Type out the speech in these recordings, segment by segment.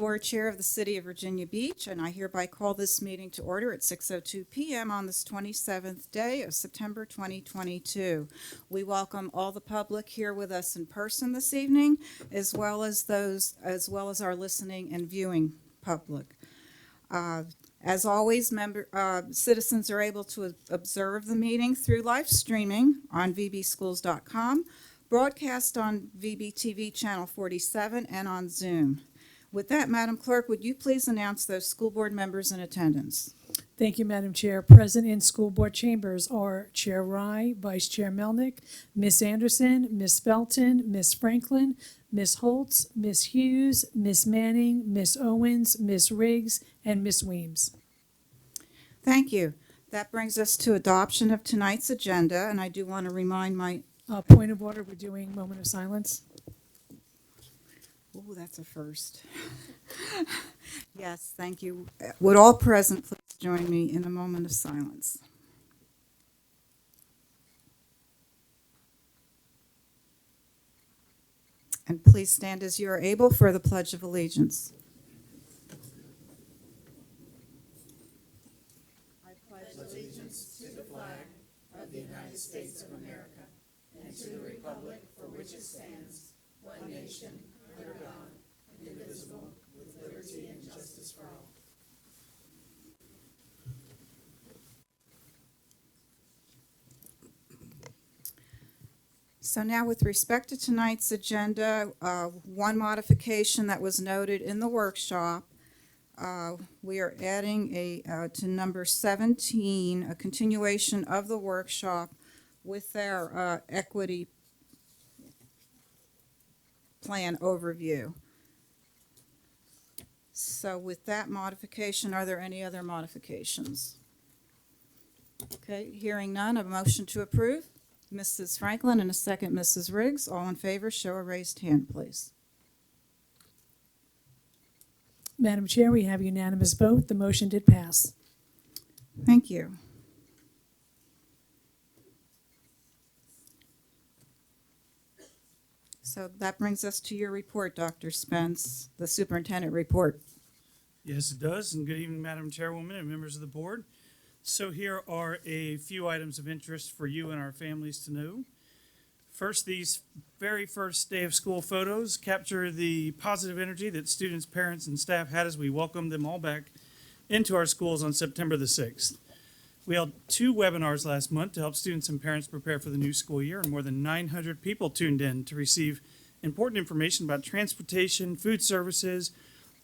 Board Chair of the City of Virginia Beach, and I hereby call this meeting to order at 6:02 p.m. on this 27th day of September 2022. We welcome all the public here with us in person this evening, as well as our listening and viewing public. As always, citizens are able to observe the meeting through live streaming on vbschools.com, broadcast on VBTV Channel 47, and on Zoom. With that, Madam Clerk, would you please announce those school board members in attendance? Thank you, Madam Chair. Present in school board chambers are Chair Rye, Vice Chair Melnick, Ms. Anderson, Ms. Felton, Ms. Franklin, Ms. Holtz, Ms. Hughes, Ms. Manning, Ms. Owens, Ms. Riggs, and Ms. Weems. Thank you. That brings us to adoption of tonight's agenda, and I do want to remind my... Point of order, we're doing moment of silence. Oh, that's a first. Yes, thank you. Would all present please join me in a moment of silence? And please stand as you are able for the Pledge of Allegiance. I pledge allegiance to the flag of the United States of America and to the republic for which it stands, one nation, under God, indivisible, with liberty and justice for all. So now with respect to tonight's agenda, one modification that was noted in the workshop, we are adding to number 17, a continuation of the workshop with our equity plan overview. So with that modification, are there any other modifications? Okay, hearing none, a motion to approve. Mrs. Franklin and a second, Mrs. Riggs. All in favor, show a raised hand, please. Madam Chair, we have unanimous vote. The motion did pass. Thank you. So that brings us to your report, Dr. Spence, the superintendent report. Yes, it does, and good evening, Madam Chairwoman and members of the board. So here are a few items of interest for you and our families to know. First, these very first day of school photos capture the positive energy that students, parents, and staff had as we welcomed them all back into our schools on September the 6th. We held 2 webinars last month to help students and parents prepare for the new school year, and more than 900 people tuned in to receive important information about transportation, food services,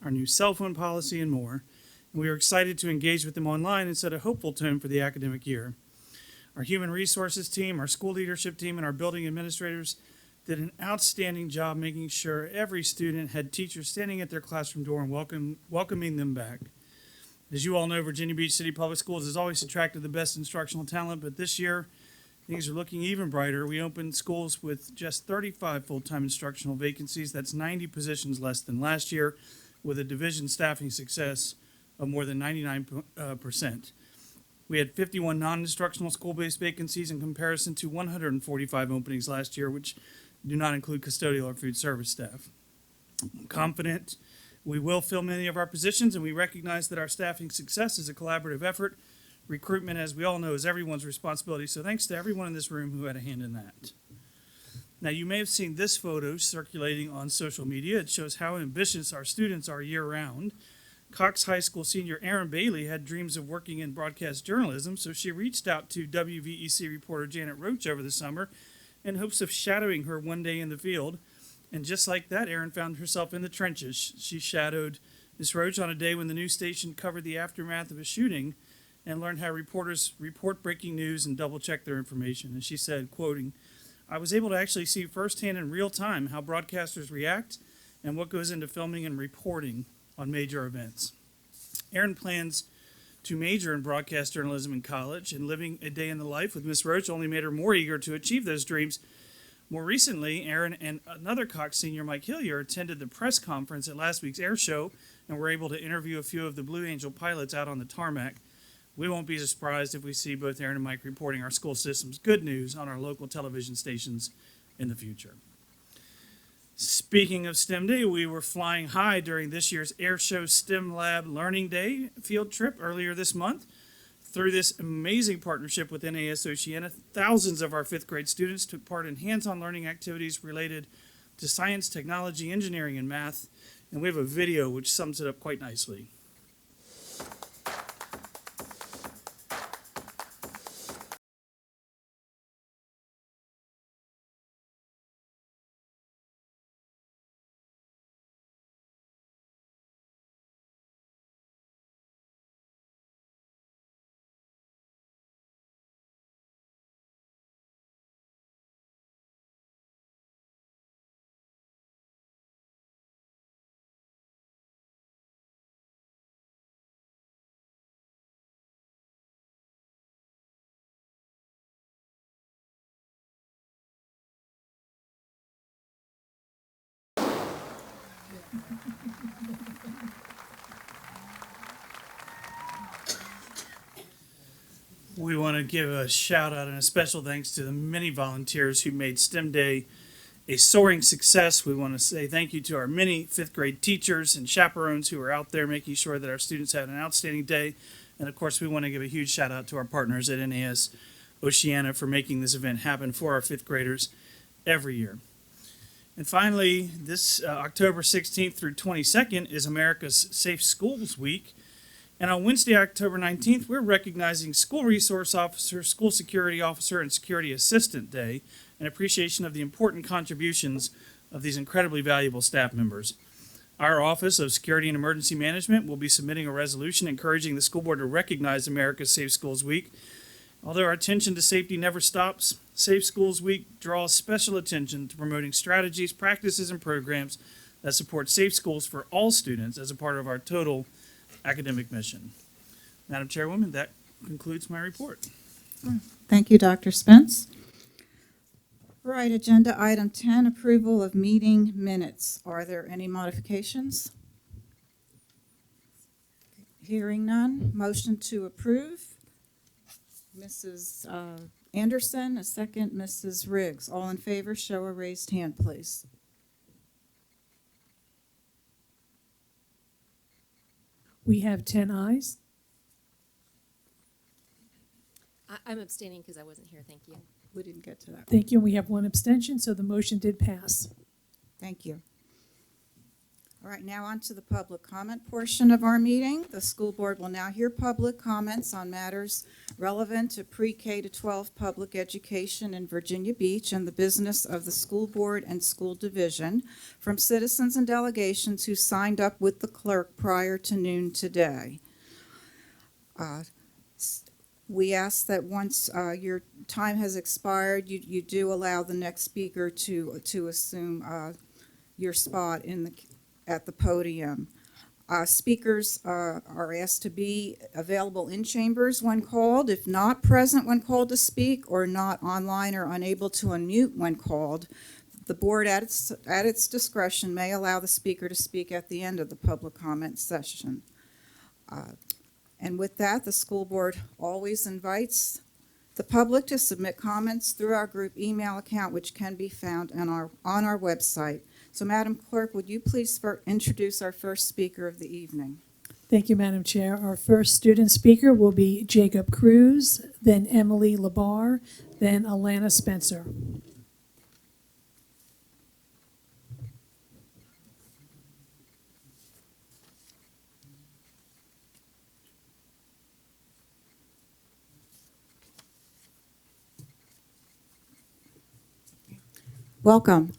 our new cell phone policy, and more. And we are excited to engage with them online and set a hopeful tone for the academic year. Our human resources team, our school leadership team, and our building administrators did an outstanding job making sure every student had teachers standing at their classroom door and welcoming them back. As you all know, Virginia Beach City Public Schools has always attracted the best instructional talent, but this year things are looking even brighter. We opened schools with just 35 full-time instructional vacancies. That's 90 positions less than last year, with a division staffing success of more than 99%. We had 51 non-instructional school-based vacancies in comparison to 145 openings last year, which do not include custodial or food service staff. I'm confident we will fill many of our positions, and we recognize that our staffing success is a collaborative effort. Recruitment, as we all know, is everyone's responsibility, so thanks to everyone in this room who had a hand in that. Now, you may have seen this photo circulating on social media. It shows how ambitious our students are year-round. Cox High School senior Erin Bailey had dreams of working in broadcast journalism, so she reached out to WVEC reporter Janet Roach over the summer in hopes of shadowing her one day in the field. And just like that, Erin found herself in the trenches. She shadowed Ms. Roach on a day when the news station covered the aftermath of a shooting and learned how reporters report breaking news and double-check their information. And she said, quoting, "I was able to actually see firsthand in real time how broadcasters react and what goes into filming and reporting on major events." Erin plans to major in broadcast journalism in college, and living a day in the life with Ms. Roach only made her more eager to achieve those dreams. More recently, Erin and another Cox senior, Mike Hillier, attended the press conference at last week's air show and were able to interview a few of the Blue Angel pilots out on the tarmac. We won't be surprised if we see both Erin and Mike reporting our school system's good news on our local television stations in the future. Speaking of STEM Day, we were flying high during this year's Airshow STEM Lab Learning Day field trip earlier this month. Through this amazing partnership with NAS Oceana, thousands of our fifth grade students took part in hands-on learning activities related to science, technology, engineering, and math. And we have a video which sums it up quite nicely. We want to give a shout out and a special thanks to the many volunteers who made STEM Day a soaring success. We want to say thank you to our many fifth grade teachers and chaperones who are out there making sure that our students had an outstanding day. And of course, we want to give a huge shout out to our partners at NAS Oceana for making this event happen for our fifth graders every year. And finally, this October 16th through 22nd is America's Safe Schools Week. And on Wednesday, October 19th, we're recognizing School Resource Officer, School Security Officer, and Security Assistant Day in appreciation of the important contributions of these incredibly valuable staff members. Our Office of Security and Emergency Management will be submitting a resolution encouraging the school board to recognize America's Safe Schools Week. Although our attention to safety never stops, Safe Schools Week draws special attention to promoting strategies, practices, and programs that support safe schools for all students as a part of our total academic mission. Madam Chairwoman, that concludes my report. Thank you, Dr. Spence. All right, agenda item 10, approval of meeting minutes. Are there any modifications? Hearing none, motion to approve. Mrs. Anderson, a second, Mrs. Riggs. All in favor, show a raised hand, please. We have 10 ayes. I'm abstaining because I wasn't here, thank you. We didn't get to that. Thank you, and we have one abstention, so the motion did pass. Thank you. All right, now on to the public comment portion of our meeting. The school board will now hear public comments on matters relevant to pre-K to 12 public education in Virginia Beach and the business of the school board and school division from citizens and delegations who signed up with the clerk prior to noon today. We ask that once your time has expired, you do allow the next speaker to assume your spot at the podium. Speakers are asked to be available in chambers when called. If not present when called to speak, or not online or unable to unmute when called, the board at its discretion may allow the speaker to speak at the end of the public comment session. And with that, the school board always invites the public to submit comments through our group email account, which can be found on our website. So, Madam Clerk, would you please introduce our first speaker of the evening? Thank you, Madam Chair. Our first student speaker will be Jacob Cruz, then Emily Labar, then Alana Spencer. Welcome.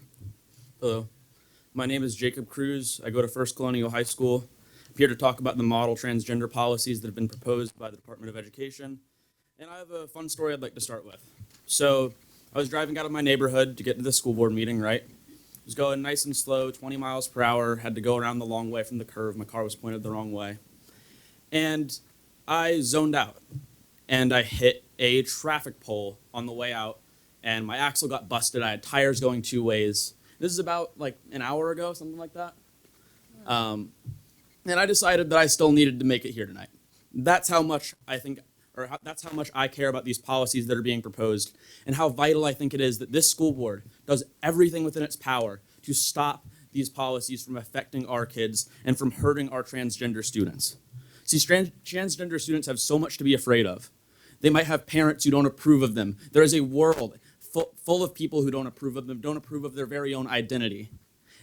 Hello, my name is Jacob Cruz. I go to First Colonial High School. I'm here to talk about the model transgender policies that have been proposed by the Department of Education. And I have a fun story I'd like to start with. So I was driving out of my neighborhood to get to the school board meeting, right? I was going nice and slow, 20 miles per hour, had to go around the long way from the curve. My car was pointed the wrong way. And I zoned out, and I hit a traffic pole on the way out, and my axle got busted. I had tires going two ways. This is about like an hour ago, something like that. And I decided that I still needed to make it here tonight. That's how much I think, that's how much I care about these policies that are being proposed, and how vital I think it is that this school board does everything within its power to to stop these policies from affecting our kids and from hurting our transgender students. See, transgender students have so much to be afraid of. They might have parents who don't approve of them. There is a world full of people who don't approve of them, don't approve of their very own identity.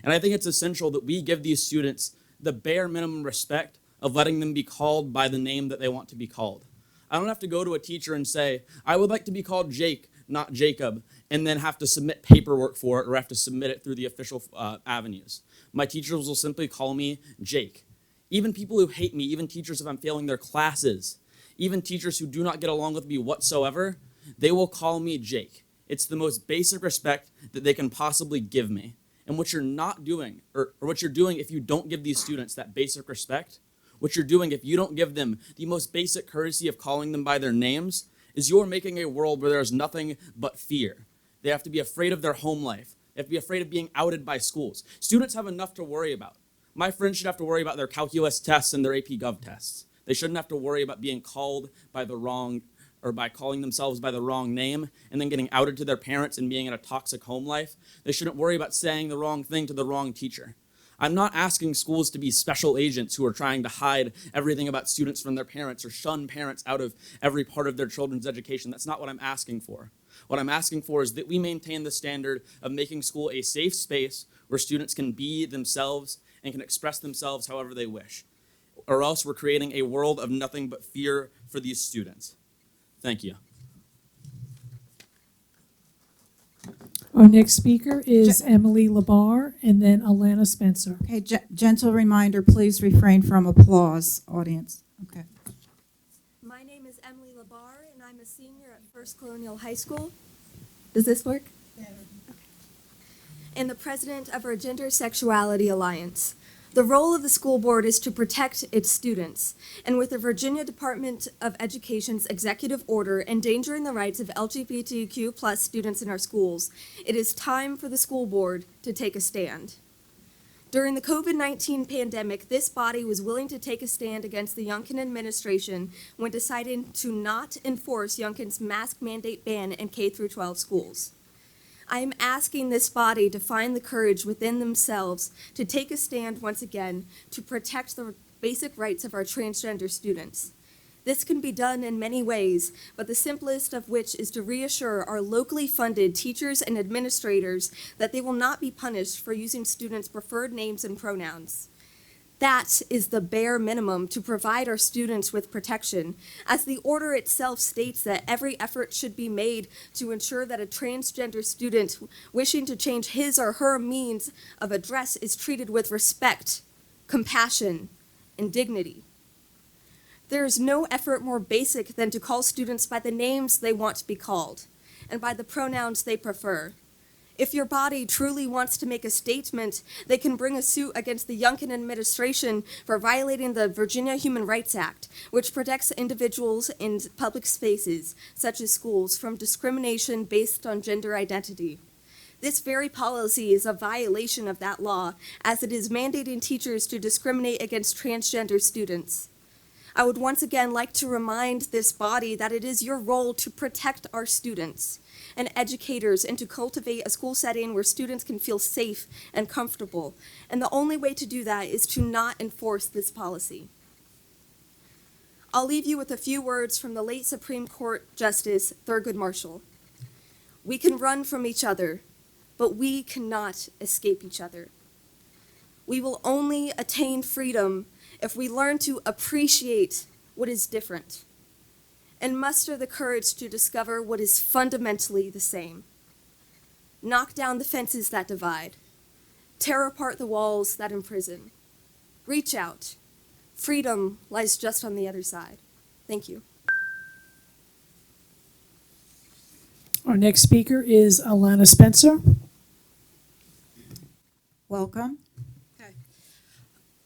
And I think it's essential that we give these students the bare minimum respect of letting them be called by the name that they want to be called. I don't have to go to a teacher and say, I would like to be called Jake, not Jacob, and then have to submit paperwork for it or have to submit it through the official avenues. My teachers will simply call me Jake. Even people who hate me, even teachers if I'm failing their classes, even teachers who do not get along with me whatsoever, they will call me Jake. It's the most basic respect that they can possibly give me. And what you're not doing, or what you're doing if you don't give these students that basic respect, what you're doing if you don't give them the most basic courtesy of calling them by their names, is you're making a world where there's nothing but fear. They have to be afraid of their home life. They have to be afraid of being outed by schools. Students have enough to worry about. My friends should have to worry about their calculus tests and their AP Gov tests. They shouldn't have to worry about being called by the wrong, or by calling themselves by the wrong name and then getting outed to their parents and being in a toxic home life. They shouldn't worry about saying the wrong thing to the wrong teacher. I'm not asking schools to be special agents who are trying to hide everything about students from their parents or shun parents out of every part of their children's education. That's not what I'm asking for. What I'm asking for is that we maintain the standard of making school a safe space where students can be themselves and can express themselves however they wish. Or else we're creating a world of nothing but fear for these students. Thank you. Our next speaker is Emily Labar, and then Alana Spencer. Okay, gentle reminder, please refrain from applause, audience. Okay. My name is Emily Labar, and I'm a senior at First Colonial High School. Does this work? Okay. And the president of our Gender Sexuality Alliance. The role of the school board is to protect its students, and with the Virginia Department of Education's executive order endangering the rights of LGBTQ+ students in our schools, it is time for the school board to take a stand. During the COVID-19 pandemic, this body was willing to take a stand against the Youngkin administration when deciding to not enforce Youngkin's mask mandate ban in K-12 schools. I am asking this body to find the courage within themselves to take a stand once again to protect the basic rights of our transgender students. This can be done in many ways, but the simplest of which is to reassure our locally funded teachers and administrators that they will not be punished for using students' preferred names and pronouns. That is the bare minimum to provide our students with protection, as the order itself states that every effort should be made to ensure that a transgender student wishing to change his or her means of address is treated with respect, compassion, and dignity. There is no effort more basic than to call students by the names they want to be called, and by the pronouns they prefer. If your body truly wants to make a statement, they can bring a suit against the Youngkin administration for violating the Virginia Human Rights Act, which protects individuals in public spaces, such as schools, from discrimination based on gender identity. This very policy is a violation of that law, as it is mandating teachers to discriminate against transgender students. I would once again like to remind this body that it is your role to protect our students and educators and to cultivate a school setting where students can feel safe and comfortable. And the only way to do that is to not enforce this policy. I'll leave you with a few words from the late Supreme Court Justice Thurgood Marshall. We can run from each other, but we cannot escape each other. We will only attain freedom if we learn to appreciate what is different and muster the courage to discover what is fundamentally the same. Knock down the fences that divide. Tear apart the walls that imprison. Reach out. Freedom lies just on the other side. Thank you. Our next speaker is Alana Spencer. Welcome.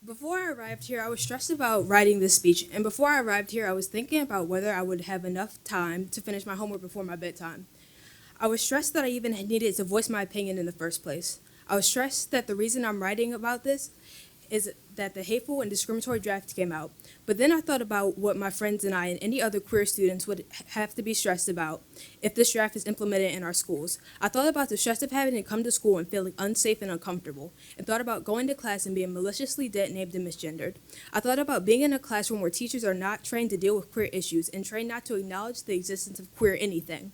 Before I arrived here, I was stressed about writing this speech, and before I arrived here, I was thinking about whether I would have enough time to finish my homework before my bedtime. I was stressed that I even needed to voice my opinion in the first place. I was stressed that the reason I'm writing about this is that the hateful and discriminatory draft came out. But then I thought about what my friends and I and any other queer students would have to be stressed about if this draft is implemented in our schools. I thought about the stress of having to come to school and feeling unsafe and uncomfortable, and thought about going to class and being maliciously dead-named and misgendered. I thought about being in a classroom where teachers are not trained to deal with queer issues and trained not to acknowledge the existence of queer anything.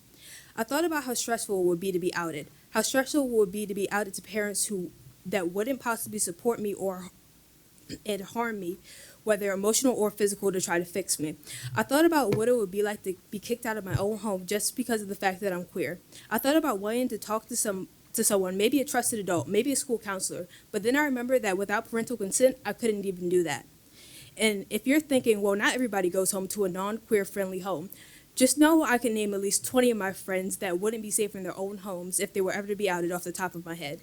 I thought about how stressful it would be to be outed, how stressful it would be to be outed to parents that wouldn't possibly support me or and harm me, whether emotional or physical, to try to fix me. I thought about what it would be like to be kicked out of my own home just because of the fact that I'm queer. I thought about wanting to talk to someone, maybe a trusted adult, maybe a school counselor, but then I remembered that without parental consent, I couldn't even do that. And if you're thinking, well, not everybody goes home to a non-queer friendly home, just know I can name at least 20 of my friends that wouldn't be safe in their own homes if they were ever to be outed off the top of my head.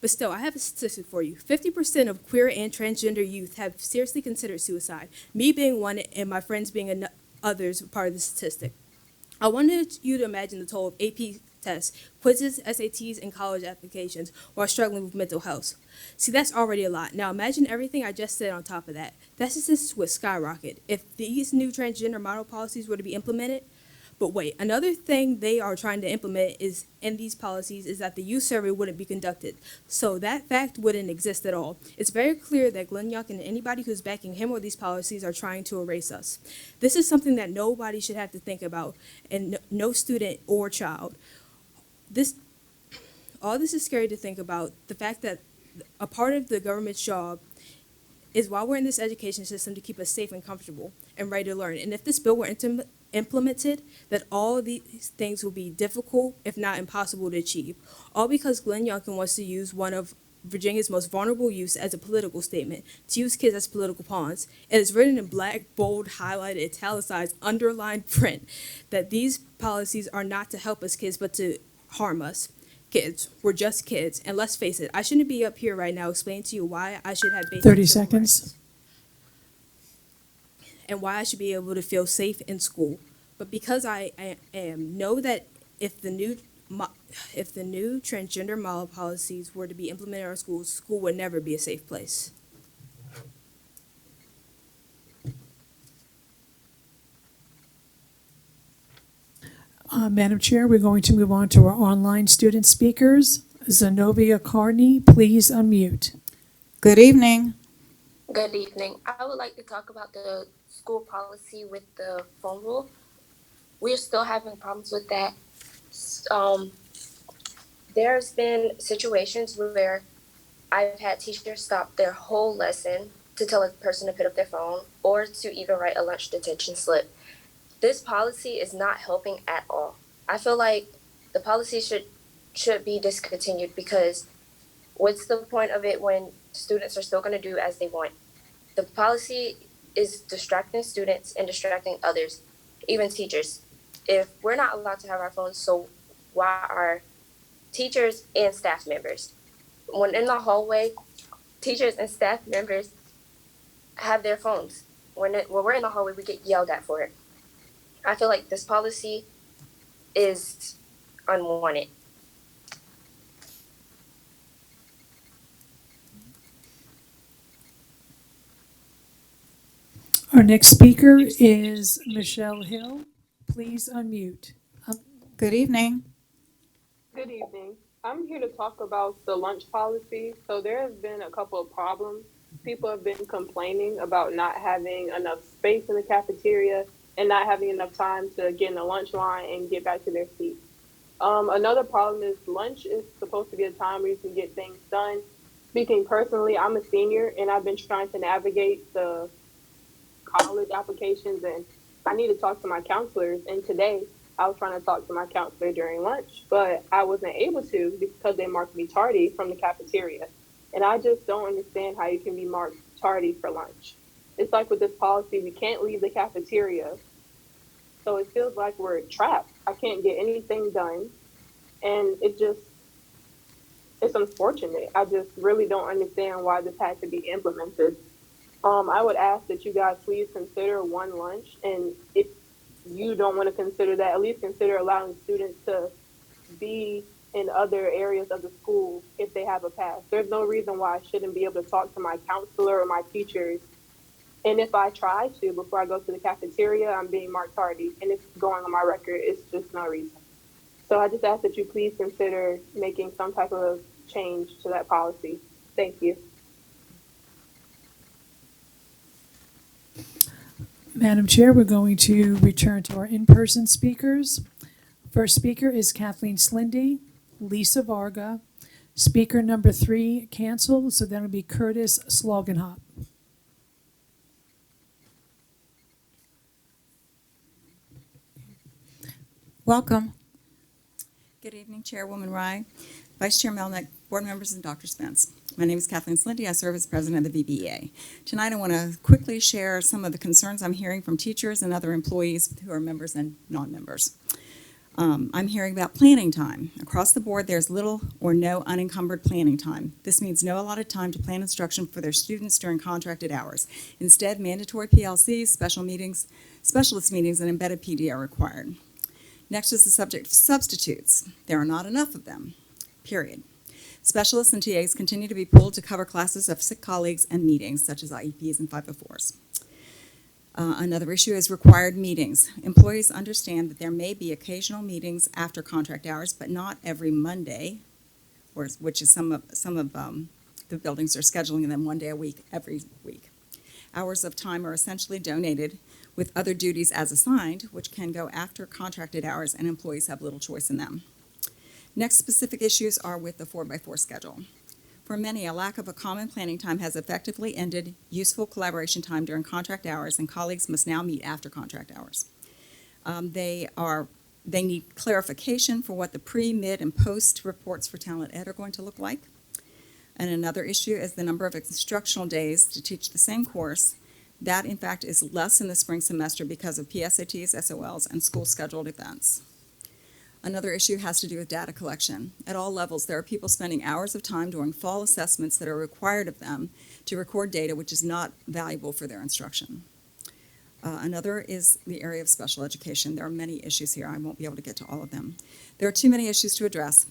But still, I have a statistic for you. 50% of queer and transgender youth have seriously considered suicide, me being one and my friends being others part of the statistic. I wanted you to imagine the toll of AP tests, quizzes, SATs, and college applications while struggling with mental health. See, that's already a lot. Now imagine everything I just said on top of that. That statistic would skyrocket if these new transgender model policies were to be implemented. But wait, another thing they are trying to implement is in these policies is that the youth survey wouldn't be conducted. So that fact wouldn't exist at all. It's very clear that Glenn Young and anybody who's backing him or these policies are trying to erase us. This is something that nobody should have to think about, and no student or child. All this is scary to think about. The fact that a part of the government's job is while we're in this education system to keep us safe and comfortable and ready to learn. And if this bill were implemented, that all of these things will be difficult, if not impossible, to achieve. All because Glenn Youngkin wants to use one of Virginia's most vulnerable youths as a political statement, to use kids as political pawns. It is written in black, bold, highlighted, italicized, underlined print that these policies are not to help us kids, but to harm us. Kids, we're just kids, and let's face it, I shouldn't be up here right now explaining to you why I should have basic 30 civil seconds. rights and why I should be able to feel safe in school. But because I know that if the new transgender model policies were to be implemented in our schools, school would never be a safe place. Madam Chair, we're going to move on to our online student speakers. Zenobia Carney, please unmute. Good evening. Good evening. I would like to talk about the school policy with the phone rule. We're still having problems with that. There's been situations where I've had teachers stop their whole lesson to tell a person to put up their phone or to even write a lunch detention slip. This policy is not helping at all. I feel like the policy should be discontinued, because what's the point of it when students are still going to do as they want? The policy is distracting students and distracting others, even teachers. If we're not allowed to have our phones, so why are teachers and staff members? When in the hallway, teachers and staff members have their phones. When we're in the hallway, we get yelled at for it. I feel like this policy is unwanted. Our next speaker is Michelle Hill. Please unmute. Good evening. Good evening. I'm here to talk about the lunch policy. So there has been a couple of problems. People have been complaining about not having enough space in the cafeteria and not having enough time to get in the lunch line and get back to their seats. Another problem is lunch is supposed to be a time where you can get things done. Speaking personally, I'm a senior and I've been trying to navigate the college applications, and I need to talk to my counselors. And today I was trying to talk to my counselor during lunch, but I wasn't able to because they marked me tardy from the cafeteria. And I just don't understand how you can be marked tardy for lunch. It's like with this policy, we can't leave the cafeteria. So it feels like we're trapped. I can't get anything done. And it's unfortunate. I just really don't understand why this had to be implemented. I would ask that you guys please consider one lunch. And if you don't want to consider that, at least consider allowing students to be in other areas of the school if they have a pass. There's no reason why I shouldn't be able to talk to my counselor or my teachers. And if I try to, before I go to the cafeteria, I'm being marked tardy, and it's going on my record. It's just no reason. So I just ask that you please consider making some type of change to that policy. Thank you. Madam Chair, we're going to return to our in-person speakers. First speaker is Kathleen Slindy, Lisa Varga. Speaker number 3 canceled, so that'll be Curtis Sloganhop. Welcome. Good evening, Chairwoman Rye, Vice Chair Melnick, board members, and Dr. Spence. My name is Kathleen Slindy. I serve as president of the VBEA. Tonight, I want to quickly share some of the concerns I'm hearing from teachers and other employees who are members and non-members. I'm hearing about planning time. Across the board, there's little or no unencumbered planning time. This means no allotted time to plan instruction for their students during contracted hours. Instead, mandatory PLCs, specialist meetings, and embedded PD are required. Next is the subject of substitutes. There are not enough of them, period. Specialists and TAs continue to be pulled to cover classes of sick colleagues and meetings, such as IEPs and 504s. Another issue is required meetings. Employees understand that there may be occasional meetings after contract hours, but not every Monday, which is some of the buildings are scheduling them one day a week, every week. Hours of time are essentially donated with other duties as assigned, which can go after contracted hours, and employees have little choice in them. Next specific issues are with the 4x4 schedule. For many, a lack of a common planning time has effectively ended useful collaboration time during contract hours, and colleagues must now meet after contract hours. They need clarification for what the pre, mid, and post reports for Talent Ed are going to look like. And another issue is the number of instructional days to teach the same course. That, in fact, is less in the spring semester because of PSATs, SOLs, and school-scheduled events. Another issue has to do with data collection. At all levels, there are people spending hours of time doing fall assessments that are required of them to record data which is not valuable for their instruction. Another is the area of special education. There are many issues here. I won't be able to get to all of them. There are too many issues to address.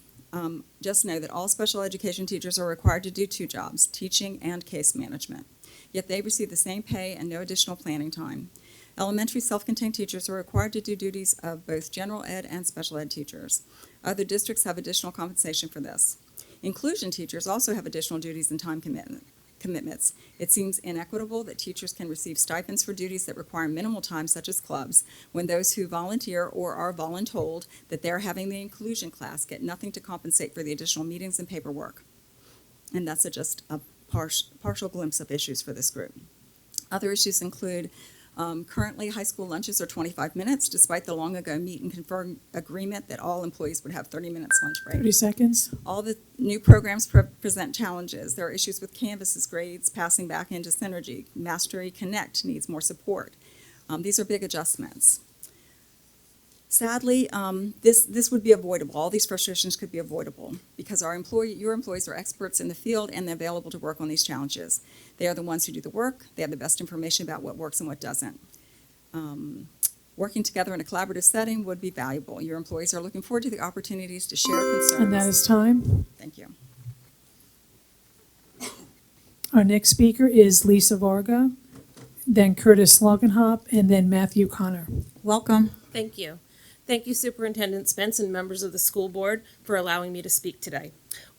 Just know that all special education teachers are required to do 2 jobs, teaching and case management. Yet they receive the same pay and no additional planning time. Elementary self-contained teachers are required to do duties of both general ed and special ed teachers. Other districts have additional compensation for this. Inclusion teachers also have additional duties and time commitments. It seems inequitable that teachers can receive stipends for duties that require minimal time, such as clubs, when those who volunteer or are voluntold that they're having the inclusion class get nothing to compensate for the additional meetings and paperwork. And that's just a partial glimpse of issues for this group. Other issues include currently high school lunches are 25 minutes, despite the long ago meet and confer agreement that all employees would have 30 minutes lunch break. 30 seconds. All the new programs present challenges. There are issues with Canvas's grades passing back into Synergy. Mastery Connect needs more support. These are big adjustments. Sadly, this would be avoidable. All these frustrations could be avoidable because your employees are experts in the field and they're available to work on these challenges. They are the ones who do the work. They have the best information about what works and what doesn't. Working together in a collaborative setting would be valuable. Your employees are looking forward to the opportunities to share concerns. And that is time. Thank you. Our next speaker is Lisa Varga, then Curtis Sloganhop, and then Matthew Connor. Welcome. Thank you. Thank you, Superintendent Spence and members of the school board for allowing me to speak today.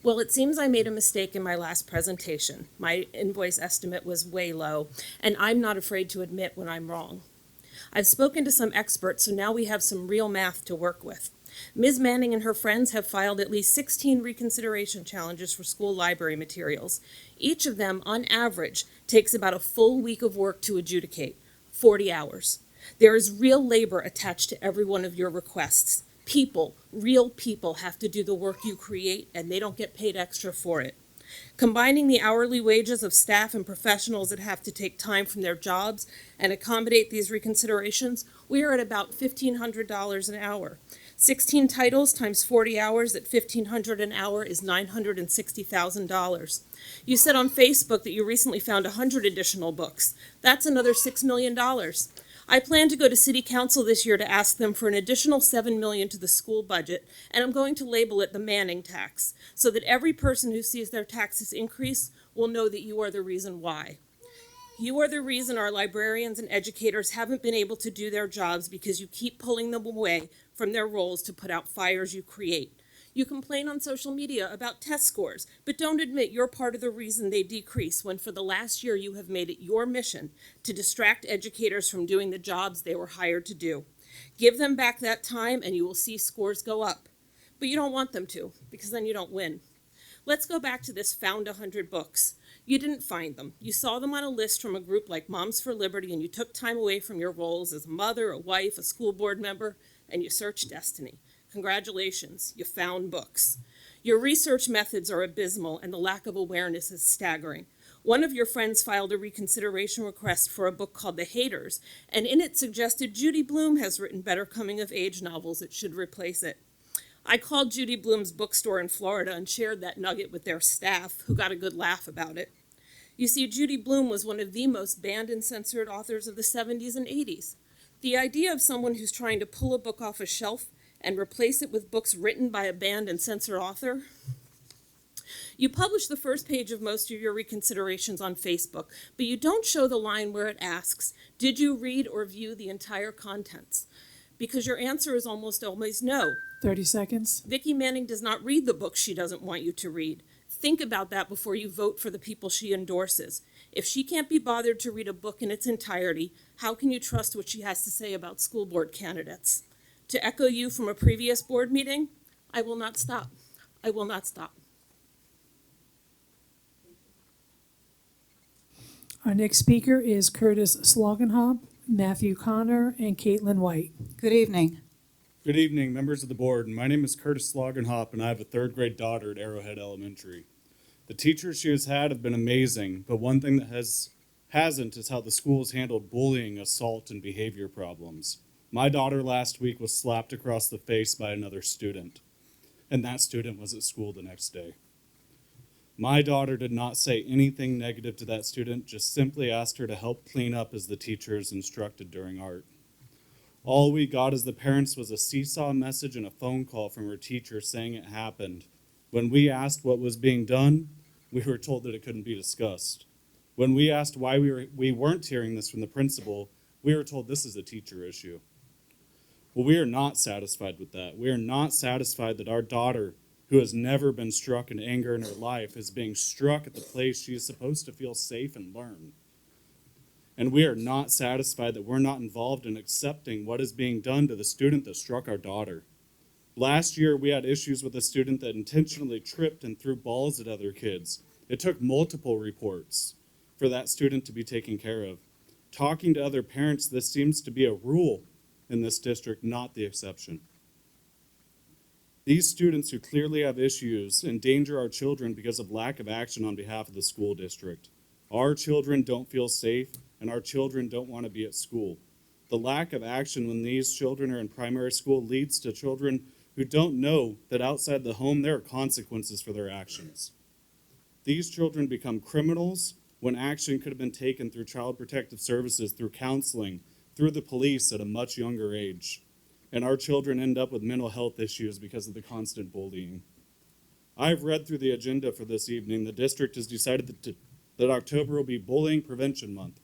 Well, it seems I made a mistake in my last presentation. My invoice estimate was way low, and I'm not afraid to admit when I'm wrong. I've spoken to some experts, so now we have some real math to work with. Ms. Manning and her friends have filed at least 16 reconsideration challenges for school library materials. Each of them, on average, takes about a full week of work to adjudicate, 40 hours. There is real labor attached to every one of your requests. People, real people, have to do the work you create, and they don't get paid extra for it. Combining the hourly wages of staff and professionals that have to take time from their jobs and accommodate these reconsiderations, we are at about $1,500 an hour. 16 titles times 40 hours at $1,500 an hour is $960,000. You said on Facebook that you recently found 100 additional books. That's another $6 million. I plan to go to City Council this year to ask them for an additional $7 million to the school budget, and I'm going to label it the Manning tax, so that every person who sees their taxes increase will know that you are the reason why. You are the reason our librarians and educators haven't been able to do their jobs because you keep pulling them away from their roles to put out fires you create. You complain on social media about test scores, but don't admit you're part of the reason they decrease when for the last year you have made it your mission to distract educators from doing the jobs they were hired to do. Give them back that time and you will see scores go up. But you don't want them to, because then you don't win. Let's go back to this found 100 books. You didn't find them. You saw them on a list from a group like Moms for Liberty, and you took time away from your roles as a mother, a wife, a school board member, and you searched destiny. Congratulations, you found books. Your research methods are abysmal and the lack of awareness is staggering. One of your friends filed a reconsideration request for a book called The Haters, and in it suggested Judy Blume has written better coming-of-age novels that should replace it. I called Judy Blume's bookstore in Florida and shared that nugget with their staff, who got a good laugh about it. You see, Judy Blume was one of the most banned and censored authors of the 70s and 80s. The idea of someone who's trying to pull a book off a shelf and replace it with books written by a banned and censored author. You publish the first page of most of your reconsiderations on Facebook, but you don't show the line where it asks, did you read or view the entire contents? Because your answer is almost always no. 30 seconds. Vicki Manning does not read the books she doesn't want you to read. Think about that before you vote for the people she endorses. If she can't be bothered to read a book in its entirety, how can you trust what she has to say about school board candidates? To echo you from a previous board meeting, I will not stop. I will not stop. Our next speaker is Curtis Slogenhop, Matthew Connor, and Caitlin White. Good evening. Good evening, members of the board. My name is Curtis Slogenhop, and I have a third grade daughter at Arrowhead Elementary. The teachers she has had have been amazing, but one thing that hasn't is how the school has handled bullying, assault, and behavior problems. My daughter last week was slapped across the face by another student, and that student was at school the next day. My daughter did not say anything negative to that student, just simply asked her to help clean up as the teachers instructed during art. All we got as the parents was a seesaw message and a phone call from her teacher saying it happened. When we asked what was being done, we were told that it couldn't be discussed. When we asked why we weren't hearing this from the principal, we were told this is a teacher issue. Well, we are not satisfied with that. We are not satisfied that our daughter, who has never been struck in anger in her life, is being struck at the place she is supposed to feel safe and learn. And we are not satisfied that we're not involved in accepting what is being done to the student that struck our daughter. Last year, we had issues with a student that intentionally tripped and threw balls at other kids. It took multiple reports for that student to be taken care of. Talking to other parents, this seems to be a rule in this district, not the exception. These students who clearly have issues endanger our children because of lack of action on behalf of the school district. Our children don't feel safe, and our children don't want to be at school. The lack of action when these children are in primary school leads to children who don't know that outside the home there are consequences for their actions. These children become criminals when action could have been taken through Child Protective Services, through counseling, through the police at a much younger age. And our children end up with mental health issues because of the constant bullying. I've read through the agenda for this evening. The district has decided that October will be Bullying Prevention Month.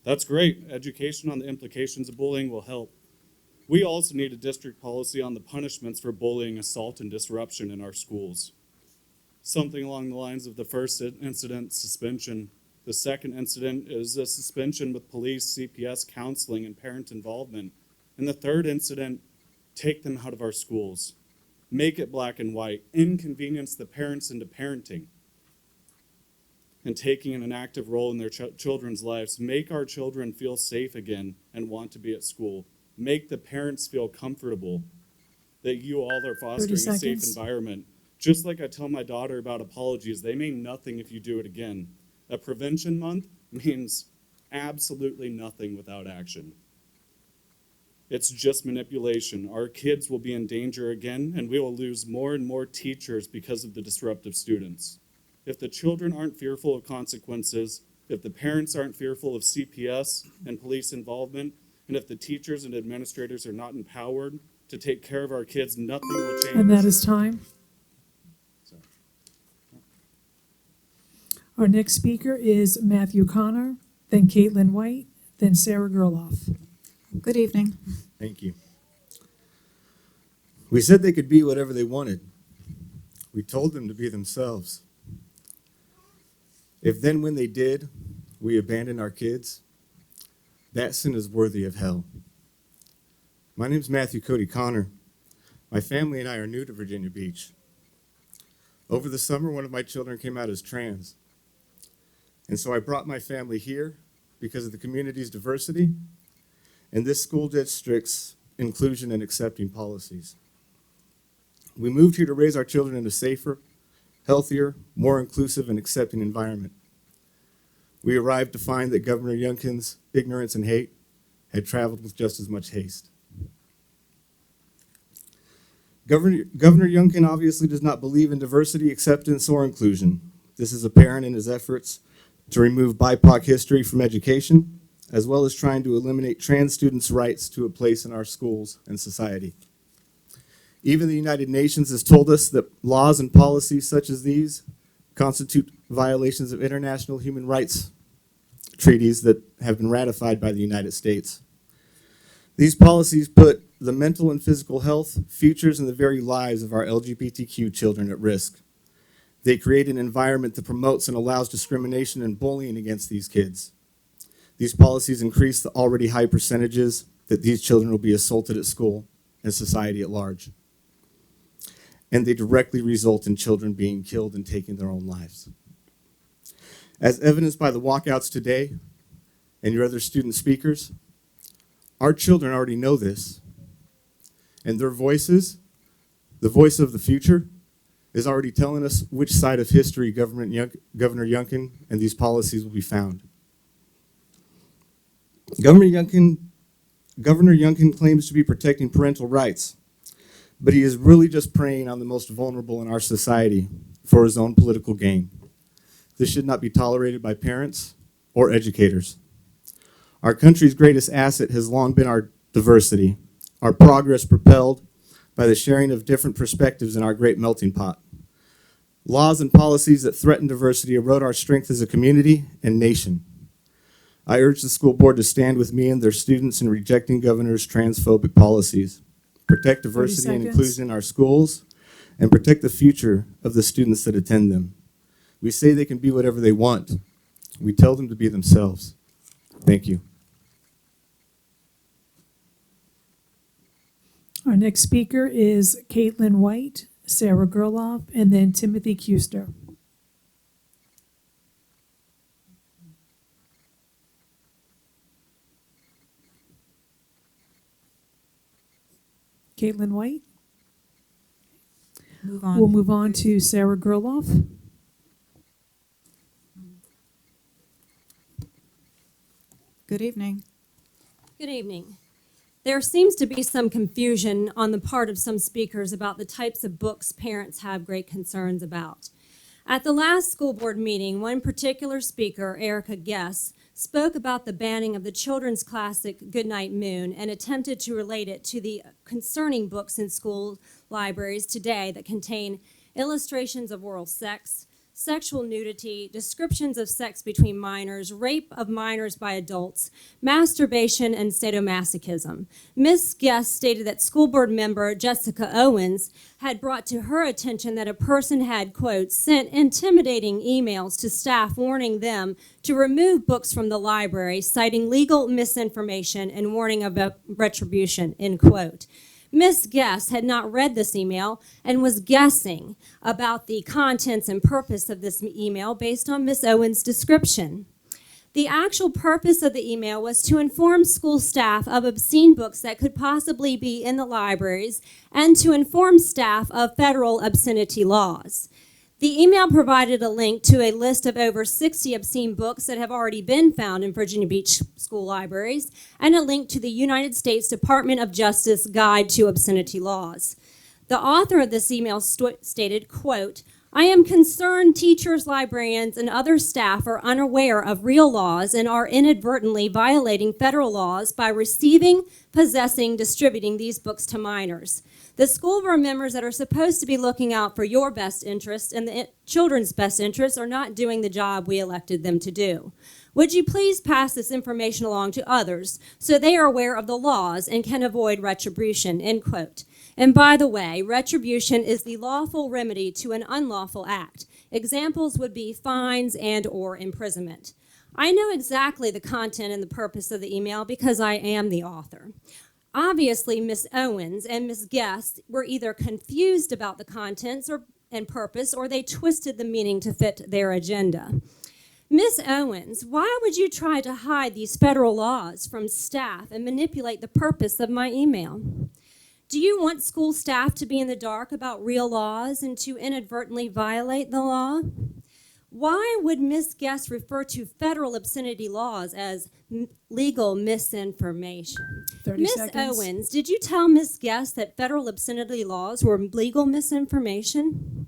That's great. Education on the implications of bullying will help. We also need a district policy on the punishments for bullying, assault, and disruption in our schools. Something along the lines of the first incident, suspension. The second incident is a suspension with police, CPS, counseling, and parent involvement. And the third incident, take them out of our schools. Make it black and white. Inconvenience the parents into parenting and taking an active role in their children's lives. Make our children feel safe again and want to be at school. Make the parents feel comfortable that you all are fostering a safe environment. Just like I tell my daughter about apologies, they mean nothing if you do it again. A prevention month means absolutely nothing without action. It's just manipulation. Our kids will be in danger again, and we will lose more and more teachers because of the disruptive students. If the children aren't fearful of consequences, if the parents aren't fearful of CPS and police involvement, and if the teachers and administrators are not empowered to take care of our kids, nothing will change. And that is time. Our next speaker is Matthew Connor, then Caitlin White, then Sarah Gerloff. Good evening. Thank you. We said they could be whatever they wanted. We told them to be themselves. If then, when they did, we abandoned our kids, that sin is worthy of hell. My name's Matthew Cody Connor. My family and I are new to Virginia Beach. Over the summer, one of my children came out as trans. And so I brought my family here because of the community's diversity and this school district's inclusion and accepting policies. We moved here to raise our children in a safer, healthier, more inclusive and accepting environment. We arrived to find that Governor Youngkin's ignorance and hate had traveled with just as much haste. Governor Youngkin obviously does not believe in diversity, acceptance, or inclusion. This is apparent in his efforts to remove BIPOC history from education, as well as trying to eliminate trans students' rights to a place in our schools and society. Even the United Nations has told us that laws and policies such as these constitute violations of international human rights treaties that have been ratified by the United States. These policies put the mental and physical health, futures, and the very lives of our LGBTQ children at risk. They create an environment that promotes and allows discrimination and bullying against these kids. These policies increase the already high percentages that these children will be assaulted at school and society at large. And they directly result in children being killed and taking their own lives. As evidenced by the walkouts today and your other student speakers, our children already know this, and their voices, the voice of the future, is already telling us which side of history Governor Youngkin and these policies will be found. Governor Youngkin claims to be protecting parental rights, but he is really just preying on the most vulnerable in our society for his own political gain. This should not be tolerated by parents or educators. Our country's greatest asset has long been our diversity, our progress propelled by the sharing of different perspectives in our great melting pot. Laws and policies that threaten diversity erode our strength as a community and nation. I urge the school board to stand with me and their students in rejecting governor's transphobic policies, protect diversity and inclusion in our schools, and protect the future of the students that attend them. We say they can be whatever they want. We tell them to be themselves. Thank you. Our next speaker is Caitlin White, Sarah Gerloff, and then Timothy Kuster. Caitlin White. We'll move on to Sarah Gerloff. Good evening. Good evening. There seems to be some confusion on the part of some speakers about the types of books parents have great concerns about. At the last school board meeting, one particular speaker, Erica Guess, spoke about the banning of the children's classic Goodnight Moon and attempted to relate it to the concerning books in school libraries today that contain illustrations of oral sex, sexual nudity, descriptions of sex between minors, rape of minors by adults, masturbation, and sadomasochism. Ms. Guest stated that school board member Jessica Owens had brought to her attention that a person had, quote, sent intimidating emails to staff warning them to remove books from the library, citing legal misinformation and warning of retribution, end quote. Ms. Guest had not read this email and was guessing about the contents and purpose of this email based on Ms. Owens' description. The actual purpose of the email was to inform school staff of obscene books that could possibly be in the libraries and to inform staff of federal obscenity laws. The email provided a link to a list of over 60 obscene books that have already been found in Virginia Beach school libraries and a link to the United States Department of Justice Guide to Obscenity Laws. The author of this email stated, quote, I am concerned teachers, librarians, and other staff are unaware of real laws and are inadvertently violating federal laws by receiving, possessing, distributing these books to minors. The school board members that are supposed to be looking out for your best interests and the children's best interests are not doing the job we elected them to do. Would you please pass this information along to others so they are aware of the laws and can avoid retribution, end quote. And by the way, retribution is the lawful remedy to an unlawful act. Examples would be fines and or imprisonment. I know exactly the content and the purpose of the email because I am the author. Obviously, Ms. Owens and Ms. Guest were either confused about the contents and purpose, or they twisted the meaning to fit their agenda. Ms. Owens, why would you try to hide these federal laws from staff and manipulate the purpose of my email? Do you want school staff to be in the dark about real laws and to inadvertently violate the law? Why would Ms. Guest refer to federal obscenity laws as legal misinformation? 30 Ms. seconds. Owens, did you tell Ms. Guest that federal obscenity laws were legal misinformation?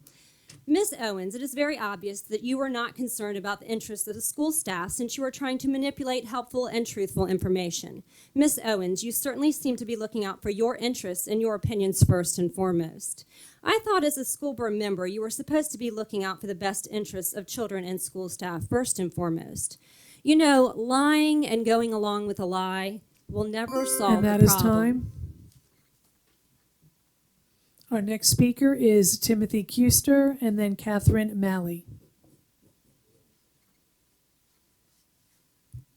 Ms. Owens, it is very obvious that you are not concerned about the interests of the school staff since you are trying to manipulate helpful and truthful information. Ms. Owens, you certainly seem to be looking out for your interests and your opinions first and foremost. I thought as a school board member you were supposed to be looking out for the best interests of children and school staff first and foremost. You know, lying and going along with a lie will never solve And that the is problem. time. Our next speaker is Timothy Kuster and then Catherine Malley.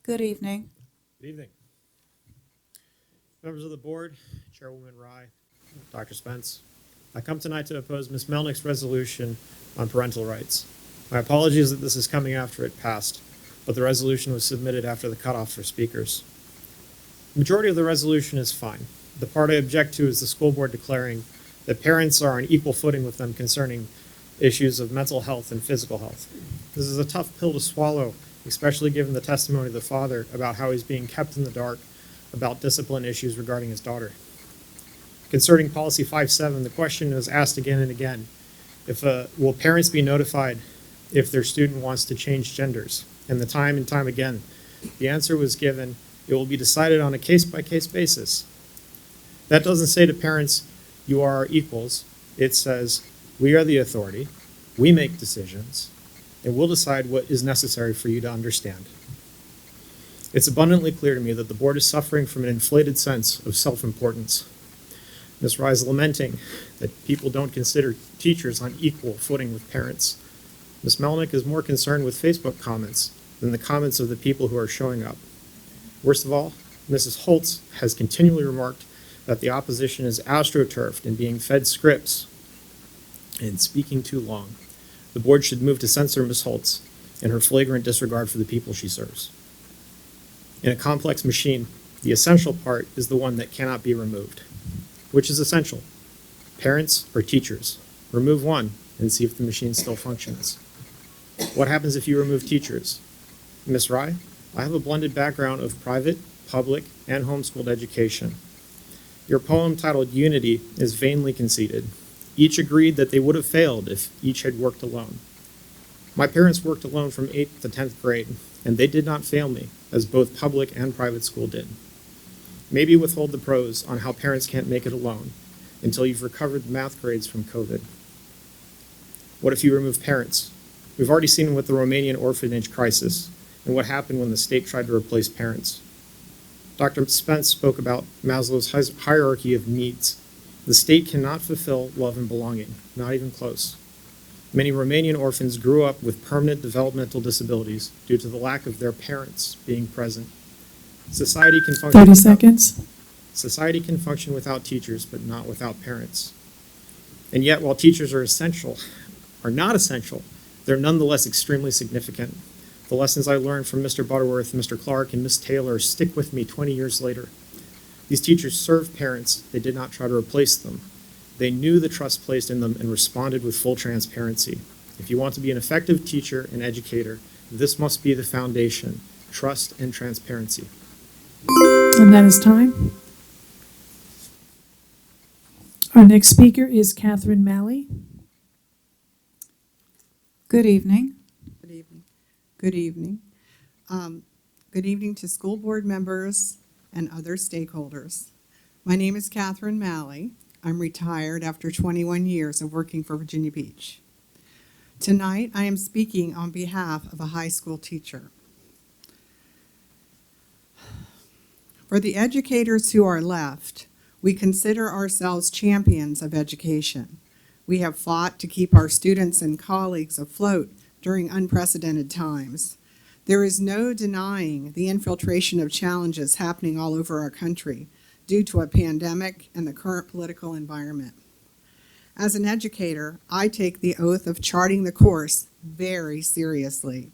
Good evening. Good evening. Members of the board, Chairwoman Rye, Dr. Spence, I come tonight to oppose Ms. Melnick's resolution on parental rights. My apologies that this is coming after it passed, but the resolution was submitted after the cutoff for speakers. The majority of the resolution is fine. The part I object to is the school board declaring that parents are on equal footing with them concerning issues of mental health and physical health. This is a tough pill to swallow, especially given the testimony of the father about how he's being kept in the dark about discipline issues regarding his daughter. Concerning policy 5.7, the question was asked again and again, will parents be notified if their student wants to change genders? And time again, the answer was given, it will be decided on a case-by-case basis. That doesn't say to parents, you are our equals. It says, we are the authority, we make decisions, and we'll decide what is necessary for you to understand. It's abundantly clear to me that the board is suffering from an inflated sense of self-importance. Ms. Rye is lamenting that people don't consider teachers on equal footing with parents. Ms. Melnick is more concerned with Facebook comments than the comments of the people who are showing up. Worst of all, Mrs. Holtz has continually remarked that the opposition is astroturfed and being fed scripts and speaking too long. The board should move to censor Ms. Holtz and her flagrant disregard for the people she serves. In a complex machine, the essential part is the one that cannot be removed. Which is essential? Parents or teachers? Remove one and see if the machine still functions. What happens if you remove teachers? Ms. Rye, I have a blended background of private, public, and homeschooled education. Your poem titled Unity is vainly conceited. Each agreed that they would have failed if each had worked alone. My parents worked alone from 8th to 10th grade, and they did not fail me, as both public and private school did. Maybe withhold the pros on how parents can't make it alone until you've recovered the math grades from COVID. What if you remove parents? We've already seen with the Romanian orphanage crisis and what happened when the state tried to replace parents. Dr. Spence spoke about Maslow's hierarchy of needs. The state cannot fulfill love and belonging, not even close. Many Romanian orphans grew up with permanent developmental disabilities due to the lack of their parents being present. Society can function 30 seconds. Society can function without teachers, but not without parents. And yet, while teachers are not essential, they're nonetheless extremely significant. The lessons I learned from Mr. Butterworth, Mr. Clark, and Ms. Taylor stick with me 20 years later. These teachers served parents. They did not try to replace them. They knew the trust placed in them and responded with full transparency. If you want to be an effective teacher and educator, this must be the foundation, trust and transparency. And that is time. Our next speaker is Catherine Malley. Good evening. Good evening. Good evening. Good evening to school board members and other stakeholders. My name is Catherine Malley. I'm retired after 21 years of working for Virginia Beach. Tonight, I am speaking on behalf of a high school teacher. For the educators who are left, we consider ourselves champions of education. We have fought to keep our students and colleagues afloat during unprecedented times. There is no denying the infiltration of challenges happening all over our country due to a pandemic and the current political environment. As an educator, I take the oath of charting the course very seriously.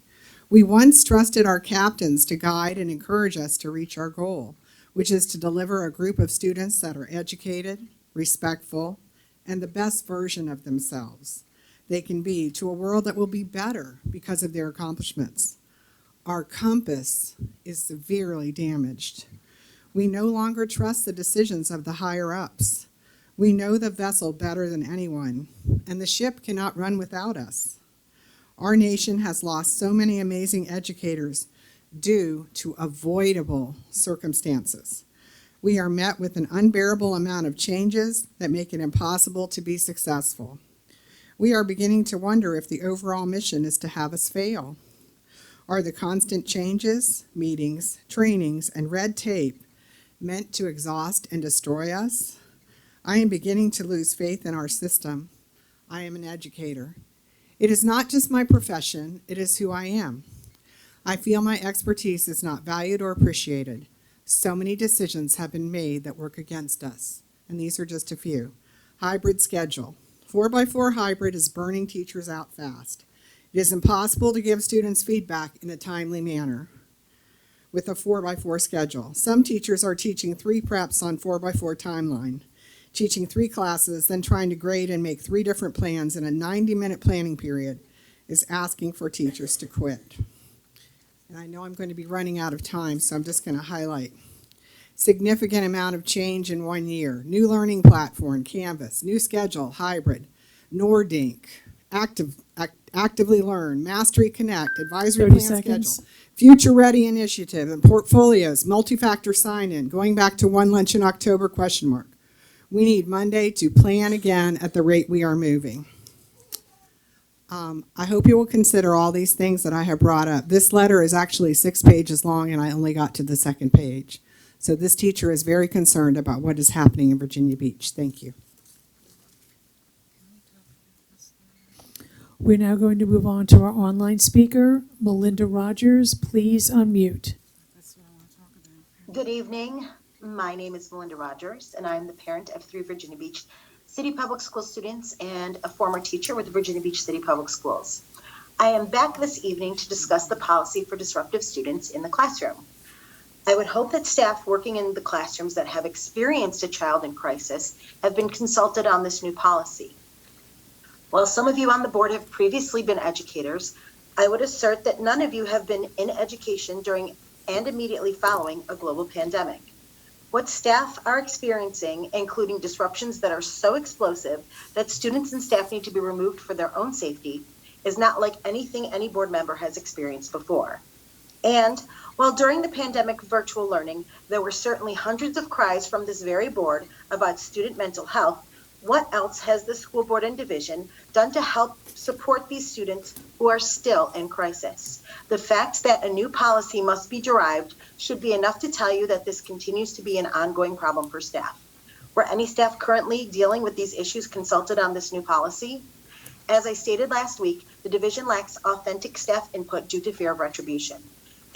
We once trusted our captains to guide and encourage us to reach our goal, which is to deliver a group of students that are educated, respectful, and the best version of themselves they can be to a world that will be better because of their accomplishments. Our compass is severely damaged. We no longer trust the decisions of the higher-ups. We know the vessel better than anyone, and the ship cannot run without us. Our nation has lost so many amazing educators due to avoidable circumstances. We are met with an unbearable amount of changes that make it impossible to be successful. We are beginning to wonder if the overall mission is to have us fail. Are the constant changes, meetings, trainings, and red tape meant to exhaust and destroy us? I am beginning to lose faith in our system. I am an educator. It is not just my profession, it is who I am. I feel my expertise is not valued or appreciated. So many decisions have been made that work against us, and these are just a few. Hybrid schedule. 4x4 hybrid is burning teachers out fast. It is impossible to give students feedback in a timely manner with a 4x4 schedule. Some teachers are teaching 3 preps on 4x4 timeline, teaching 3 classes, then trying to grade and make 3 different plans in a 90-minute planning period is asking for teachers to quit. And I know I'm going to be running out of time, so I'm just going to highlight. Significant amount of change in 1 year. New learning platform, Canvas, new schedule, hybrid, Nordink, Actively Learn, Mastery Connect, Advisory 30 Plan seconds. Schedule, Future Ready Initiative, and portfolios, multi-factor sign-in, going back to one lunch in October, ? We need Monday to plan again at the rate we are moving. I hope you will consider all these things that I have brought up. This letter is actually 6 pages long, and I only got to the 2nd page. So this teacher is very concerned about what is happening in Virginia Beach. Thank you. We're now going to move on to our online speaker, Melinda Rogers. Please unmute. Good evening. My name is Melinda Rogers, and I'm the parent of 3 Virginia Beach City Public School students and a former teacher with Virginia Beach City Public Schools. I am back this evening to discuss the policy for disruptive students in the classroom. I would hope that staff working in the classrooms that have experienced a child in crisis have been consulted on this new policy. While some of you on the board have previously been educators, I would assert that none of you have been in education during and immediately following a global pandemic. What staff are experiencing, including disruptions that are so explosive that students and staff need to be removed for their own safety, is not like anything any board member has experienced before. And while during the pandemic virtual learning, there were certainly hundreds of cries from this very board about student mental health, what else has the school board and division done to help support these students who are still in crisis? The fact that a new policy must be derived should be enough to tell you that this continues to be an ongoing problem for staff. Were any staff currently dealing with these issues consulted on this new policy? As I stated last week, the division lacks authentic staff input due to fear of retribution.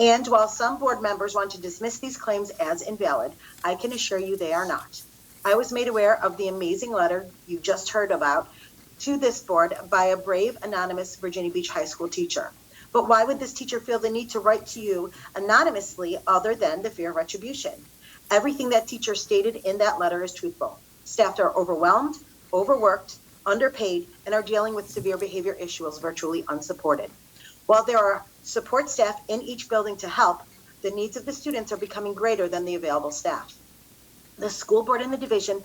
And while some board members want to dismiss these claims as invalid, I can assure you they are not. I was made aware of the amazing letter you just heard about to this board by a brave, anonymous Virginia Beach high school teacher. But why would this teacher feel the need to write to you anonymously other than the fear of retribution? Everything that teacher stated in that letter is truthful. Staff are overwhelmed, overworked, underpaid, and are dealing with severe behavior issues virtually unsupported. While there are support staff in each building to help, the needs of the students are becoming greater than the available staff. The school board and the division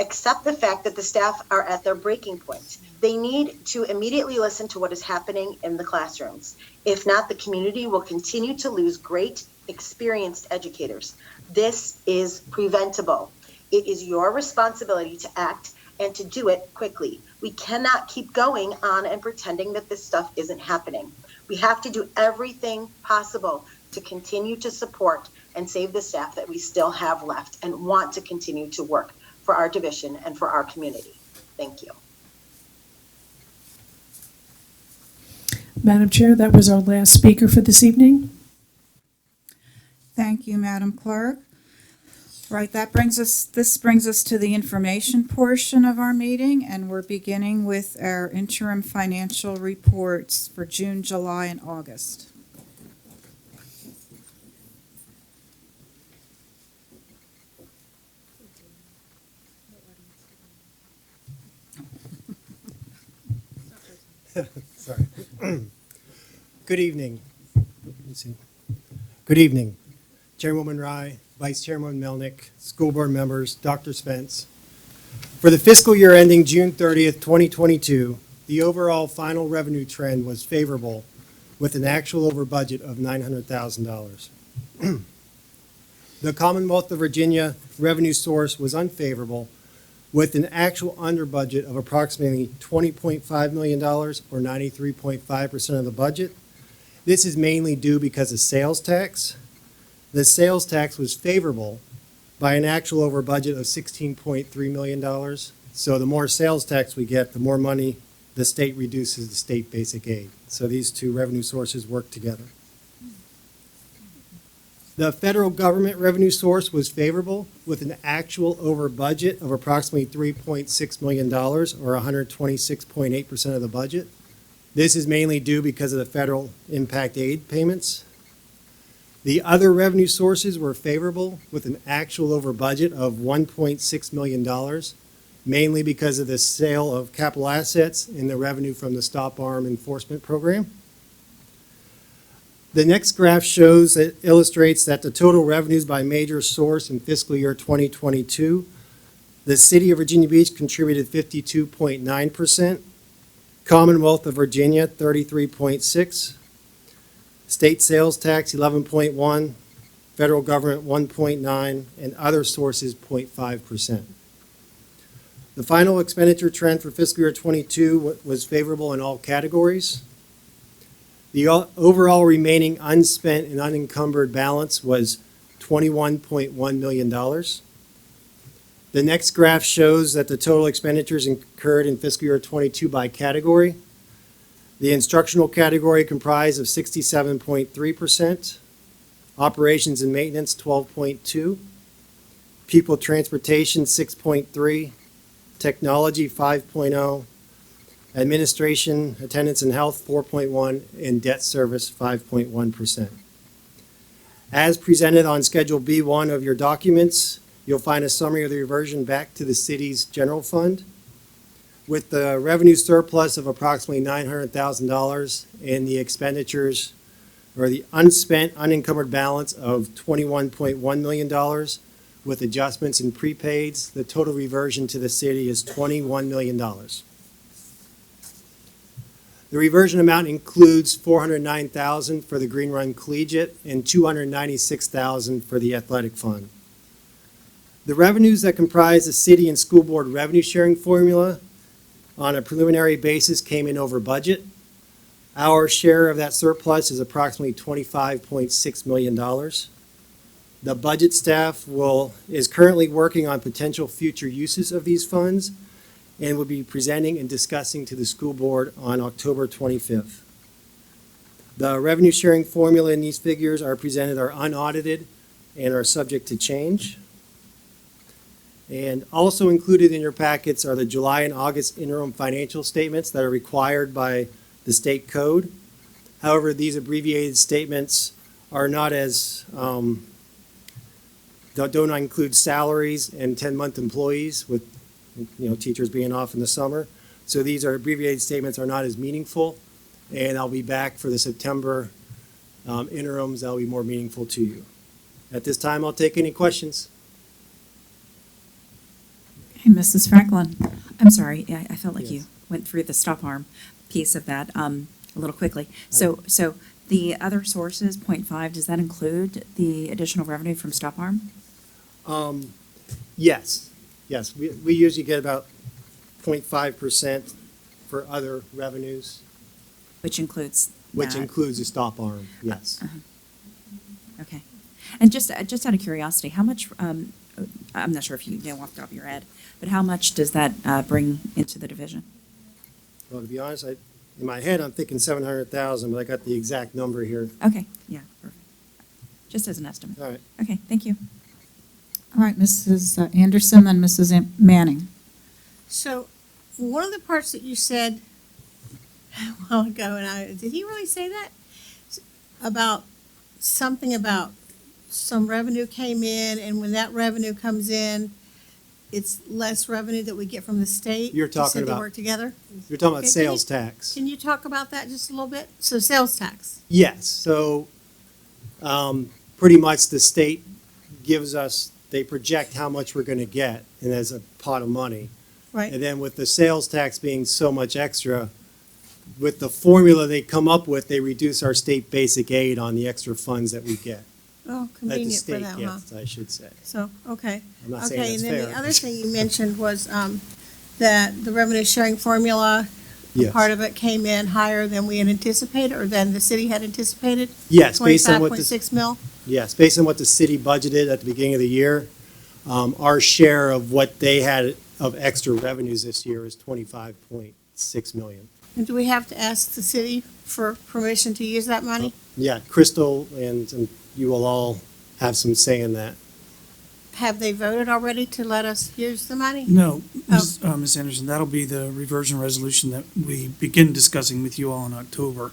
accept the fact that the staff are at their breaking point. They need to immediately listen to what is happening in the classrooms. If not, the community will continue to lose great, experienced educators. This is preventable. It is your responsibility to act and to do it quickly. We cannot keep going on and pretending that this stuff isn't happening. We have to do everything possible to continue to support and save the staff that we still have left and want to continue to work for our division and for our community. Thank you. Madam Chair, that was our last speaker for this evening. Thank you, Madam Clerk. Right, this brings us to the information portion of our meeting, and we're beginning with our interim financial reports for June, July, and August. Sorry. Good evening. Good evening, Chairwoman Rye, Vice Chairman Melnick, school board members, Dr. Spence. For the fiscal year ending June 30th, 2022, the overall final revenue trend was favorable with an actual over budget of $900,000. The Commonwealth of Virginia revenue source was unfavorable with an actual under budget of approximately $20.5 million or 93.5% of the budget. This is mainly due because of sales tax. The sales tax was favorable by an actual over budget of $16.3 million. So the more sales tax we get, the more money the state reduces the state basic aid. So these two revenue sources work together. The federal government revenue source was favorable with an actual over budget of approximately $3.6 million or 126.8% of the budget. This is mainly due because of the federal impact aid payments. The other revenue sources were favorable with an actual over budget of $1.6 million, mainly because of the sale of capital assets and the revenue from the Stop Arm Enforcement Program. The next graph illustrates that the total revenues by major source in fiscal year 2022, the City of Virginia Beach contributed 52.9%, Commonwealth of Virginia 33.6%, state sales tax 11.1%, federal government 1.9%, and other sources 0.5%. The final expenditure trend for fiscal year 22 was favorable in all categories. The overall remaining unspent and unencumbered balance was $21.1 million. The next graph shows that the total expenditures incurred in fiscal year 22 by category. The instructional category comprised of 67.3%, operations and maintenance 12.2%, people transportation 6.3%, technology 5.0%, administration, attendance and health 4.1%, and debt service 5.1%. As presented on Schedule B1 of your documents, you'll find a summary of the reversion back to the city's general fund. With the revenue surplus of approximately $900,000 and the expenditures or the unspent unencumbered balance of $21.1 million with adjustments in prepaids, the total reversion to the city is $21 million. The reversion amount includes $409,000 for the Green Run Collegiate and $296,000 for the athletic fund. The revenues that comprise the city and school board revenue sharing formula on a preliminary basis came in over budget. Our share of that surplus is approximately $25.6 million. The budget staff is currently working on potential future uses of these funds and will be presenting and discussing to the school board on October 25th. The revenue sharing formula in these figures are presented are unaudited and are subject to change. And also included in your packets are the July and August interim financial statements that are required by the state code. However, these abbreviated statements are not as, don't include salaries and 10-month employees with teachers being off in the summer. So these are abbreviated statements are not as meaningful, and I'll be back for the September interims that'll be more meaningful to you. At this time, I'll take any questions. And Mrs. Franklin? I'm sorry, I felt like you went through the stop arm piece of that a little quickly. So the other sources, 0.5, does that include the additional revenue from stop arm? Yes, yes, we usually get about 0.5% for other revenues, Which includes which that? includes the stop arm, yes. Okay. And just out of curiosity, how much, I'm not sure if you know off the top of your head, but how much does that bring into the division? Well, to be honest, in my head, I'm thinking 700,000, but I got the exact number here. Okay, yeah, perfect. Just as an estimate. All right. Okay, thank you. All right, Mrs. Anderson, then Mrs. Manning. So, one of the parts that you said a while ago, and did he really say that? About something about some revenue came in, and when that revenue comes in, it's less revenue that we get from the state? You're You talking said they about- work together? You're talking about Okay, sales tax. Can you talk about that just a little bit? So, sales tax. Yes, so pretty much the state gives us, they project how much we're gonna get, and there's a pot of money. Right. And then with the sales tax being so much extra, with the formula they come up with, they reduce our state basic aid on the extra funds that we get. Oh, That the convenient for state that, huh? gets, I should say. So, okay. I'm not saying Okay, that's and then fair. the other thing you mentioned was that the revenue sharing formula, Yes. part of it came in higher than we had anticipated, or than the city had anticipated? Yes, based on what the- 25.6 mil? Yes, based on what the city budgeted at the beginning of the year, our share of what they had of extra revenues this year is 25.6 million. And do we have to ask the city for permission to use that money? Yeah, Crystal and you will all have some say in that. Have they voted already to let us use the money? No, Oh. Ms. Anderson, that'll be the reversion resolution that we begin discussing with you all in October.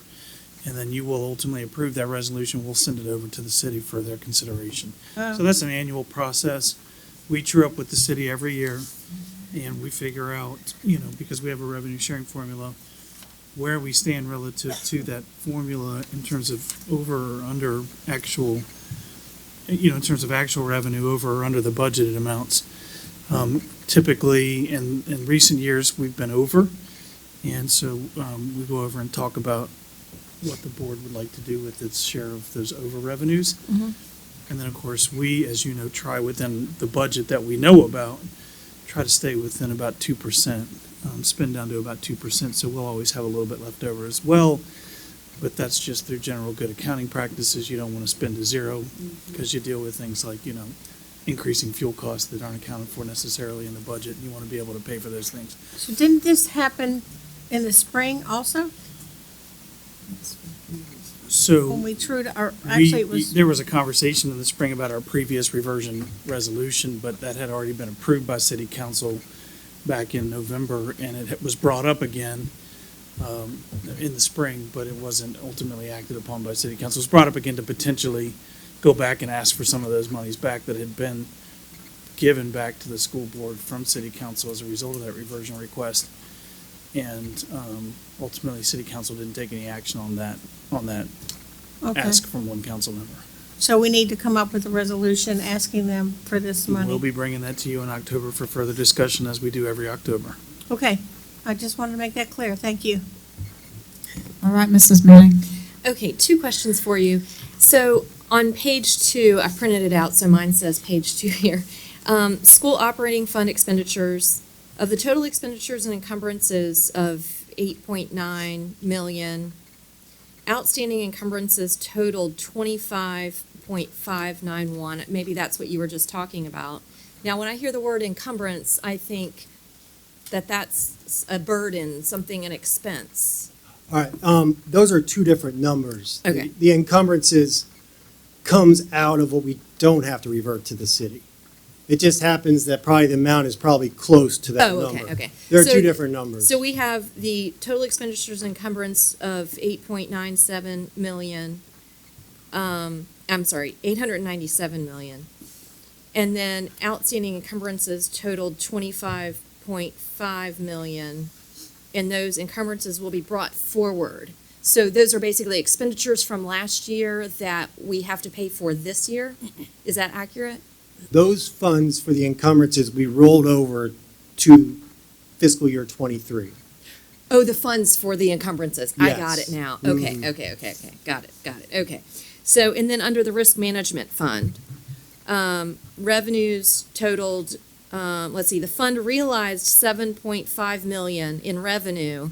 And then you will ultimately approve that resolution. We'll send it over to the city for their consideration. Oh. So that's an annual process. We true up with the city every year, and we figure out, because we have a revenue sharing formula, where we stand relative to that formula in terms of over or under actual, in terms of actual revenue over or under the budgeted amounts. Typically, in recent years, we've been over, and so we go over and talk about what the board would like to do with its share of those over revenues. Mhm. And then, of course, we, as you know, try within the budget that we know about, try to stay within about 2%, spend down to about 2%, so we'll always have a little bit left over as well. But that's just through general good accounting practices. You don't want to spend to zero because you deal with things like, increasing fuel costs that aren't accounted for necessarily in the budget. You want to be able to pay for those things. So didn't this happen in the spring also? So. When we trued, or actually it was, There was a conversation in the spring about our previous reversion resolution, but that had already been approved by city council back in November, and it was brought up again in the spring, but it wasn't ultimately acted upon by city council. It was brought up again to potentially go back and ask for some of those monies back that had been given back to the school board from city council as a result of that reversion request. And ultimately, city council didn't take any action on that okay. ask from one council member. So we need to come up with a resolution asking them for this money? We'll be bringing that to you in October for further discussion, as we do every October. Okay, I just wanted to make that clear, thank you. All right, Mrs. Manning. Okay, 2 questions for you. So on page 2, I printed it out, so mine says page 2 here. School operating fund expenditures, of the total expenditures and encumbrances of 8.9 million, outstanding encumbrances totaled 25.591. Maybe that's what you were just talking about. Now, when I hear the word encumbrance, I think that that's a burden, something, an expense. All right, those are two different numbers. Okay. The encumbrances comes out of what we don't have to revert to the city. It just happens that probably the amount is probably close to that Oh, number. okay, okay. There are So- two different numbers. So we have the total expenditures and encumbrance of 8.97 million. I'm sorry, 897 million. And then outstanding encumbrances totaled 25.5 million. And those encumbrances will be brought forward. So those are basically expenditures from last year that we have to pay for this year. Is that accurate? Those funds for the encumbrances, we rolled over to fiscal year '23. Oh, the funds for the encumbrances. I got Yes. it now. Okay, okay. Got it. Okay. So, and then under the risk management fund, revenues totaled, let's see, the fund realized 7.5 million in revenue,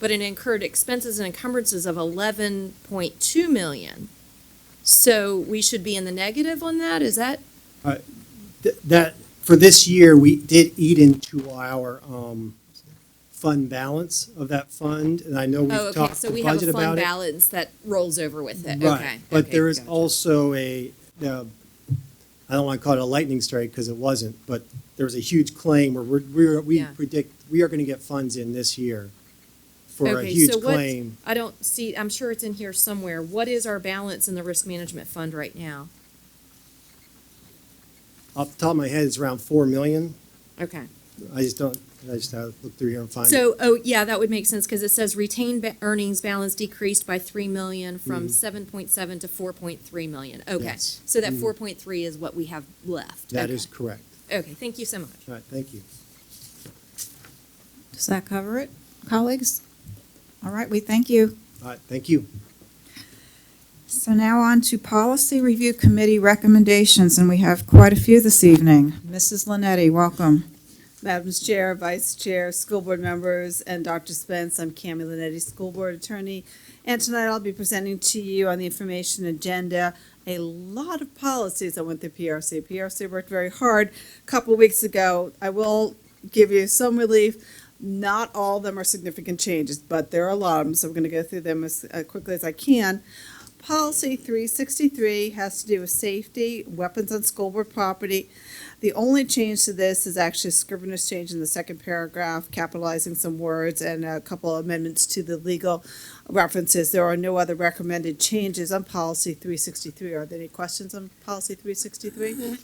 but it incurred expenses and encumbrances of 11.2 million. So we should be in the negative on that? Is that? That, for this year, we did eat into our fund balance of that fund, and I know Oh, we've okay, talked so to we have budget a about fund it. balance that rolls over with it. Right, Okay. but okay, there is gotcha. also I don't want to call it a lightning strike because it wasn't, but there was a huge claim where we Yeah. predict we are going to get funds in this year for a Okay, huge so what- claim. I don't see, I'm sure it's in here somewhere. What is our balance in the risk management fund right now? Off the top of my head, it's around 4 million. Okay. I just have to look through here and find it. So, oh, yeah, that would make sense because it says retained earnings balance decreased by 3 million from Mhm. 7.7 to 4.3 million. Okay. Yes. So that Mhm. 4.3 is what we have left. That Okay. is correct. Okay, thank you so much. All right, thank you. Does that cover it, colleagues? All right, we thank you. All right, thank you. So now on to Policy Review Committee recommendations, and we have quite a few this evening. Mrs. Linetti, welcome. Madam Chair, Vice Chair, school board members, and Dr. Spence, I'm Cami Linetti, School Board Attorney. And tonight I'll be presenting to you on the information agenda a lot of policies that went through PRC. PRC worked very hard a couple of weeks ago. I will give you some relief. Not all of them are significant changes, but there are a lot of them, so we're going to go through them as quickly as I can. Policy 363 has to do with safety, weapons on school board property. The only change to this is actually a scrivener's change in the second paragraph, capitalizing some words and a couple of amendments to the legal references. There are no other recommended changes on policy 363. Are there any questions on policy 363?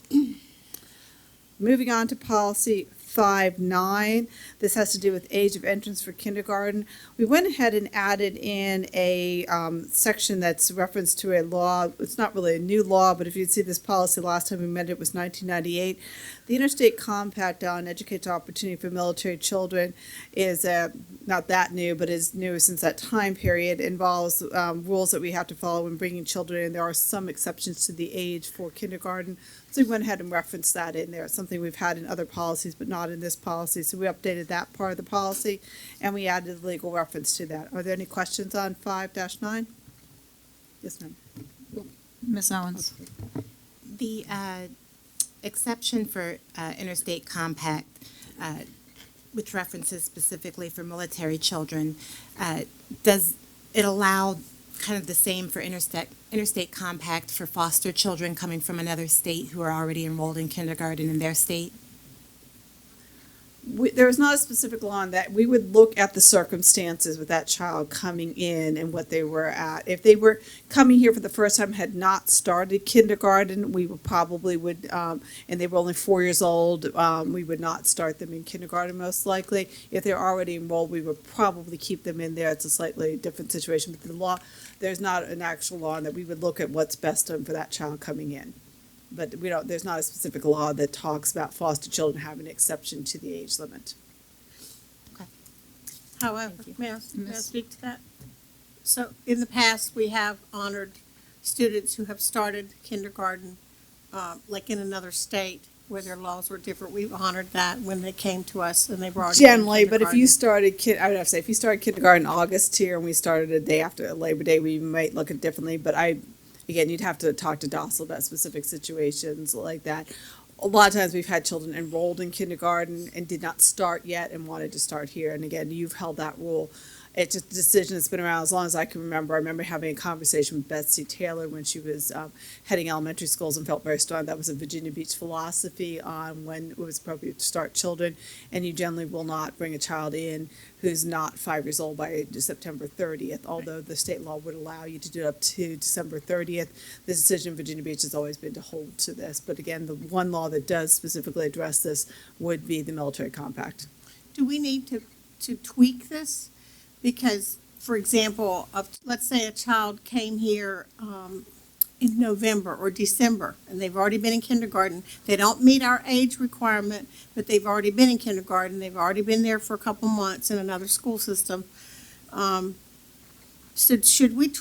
Moving on to policy 59. This has to do with age of entrance for kindergarten. We went ahead and added in a section that's reference to a law. It's not really a new law, but if you'd see this policy last time we met, it was 1998. The Interstate Compact on Educational Opportunity for Military Children is not that new, but is new since that time period. It involves rules that we have to follow when bringing children in. There are some exceptions to the age for kindergarten. So we went ahead and referenced that in there. It's something we've had in other policies, but not in this policy. So we updated that part of the policy, and we added the legal reference to that. Are there any questions on 5-9? Yes, ma'am. Ms. Owens? The exception for interstate compact, which references specifically for military children, does it allow kind of the same for interstate compact for foster children coming from another state who are already enrolled in kindergarten in their state? There is not a specific law on that. We would look at the circumstances with that child coming in and what they were at. If they were coming here for the first time, had not started kindergarten, we would probably and they were only 4 years old, we would not start them in kindergarten most likely. If they're already enrolled, we would probably keep them in there. It's a slightly different situation. But the law, there's not an actual law in that we would look at what's best done for that child coming in. But we don't, there's not a specific law that talks about foster children having an exception to the age limit. However, may I speak to that? So in the past, we have honored students who have started kindergarten, like in another state where their laws were different. We've honored that when they came to us and they were already in Generally, but if you kindergarten. started I would have to say, if you started kindergarten in August here and we started a day after Labor Day, we might look at it differently, but again, you'd have to talk to DOSL about specific situations like that. A lot of times we've had children enrolled in kindergarten and did not start yet and wanted to start here. And again, you've held that rule. It's just a decision that's been around as long as I can remember. I remember having a conversation with Betsy Taylor when she was heading elementary schools and felt very strong. That was a Virginia Beach philosophy on when it was appropriate to start children. And you generally will not bring a child in who's not 5 years old by September 30th, although the state law would allow you to do it up to December 30th. The decision in Virginia Beach has always been to hold to this. But again, the one law that does specifically address this would be the military compact. Do we need to tweak this? Because, for example, let's say a child came here in November or December, and they've already been in kindergarten. They don't meet our age requirement, but they've already been in kindergarten. They've already been there for a couple months in another school system. So should we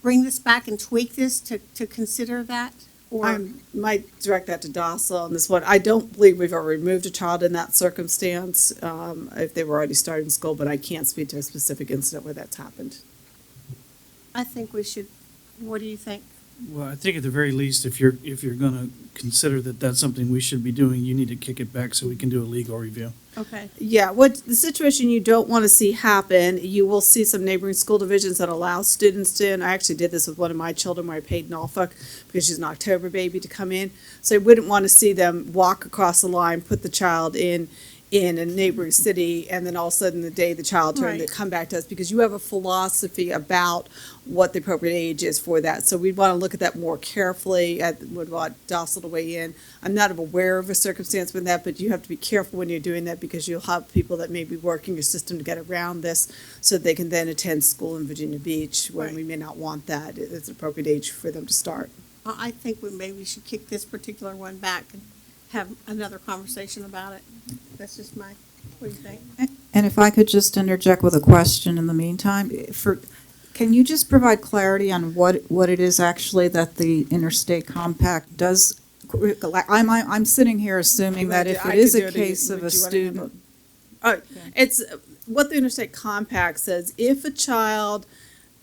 bring this back and tweak this to consider that? Or I might direct that to docile on this one. I don't believe we've ever removed a child in that circumstance, if they were already starting school, but I can't speak to a specific incident where that's happened. I think we should, what do you think? Well, I think at the very least, if you're gonna consider that that's something we should be doing, you need to kick it back so we can do a legal review. Okay. Yeah, what the situation you don't want to see happen, you will see some neighboring school divisions that allow students to, and I actually did this with one of my children where I paid Norfolk because she's an October baby to come in. So I wouldn't want to see them walk across the line, put the child in a neighboring city, and then all of a sudden the day the child turned, they Right. come back to us because you have a philosophy about what the appropriate age is for that. So we'd want to look at that more carefully, would want docile to weigh in. I'm not aware of a circumstance with that, but you have to be careful when you're doing that because you'll have people that may be working your system to get around this so that they can then attend school in Virginia Beach when Right. we may not want that. It's an appropriate age for them to start. I think we maybe should kick this particular one back and have another conversation about it. That's just my, what do you think? And if I could just interject with a question in the meantime, can you just provide clarity on what it is actually that the interstate compact does? I'm sitting here assuming that if I it is could do a it case again. of a Do you wanna handle student. It's what the interstate compact says. If a child,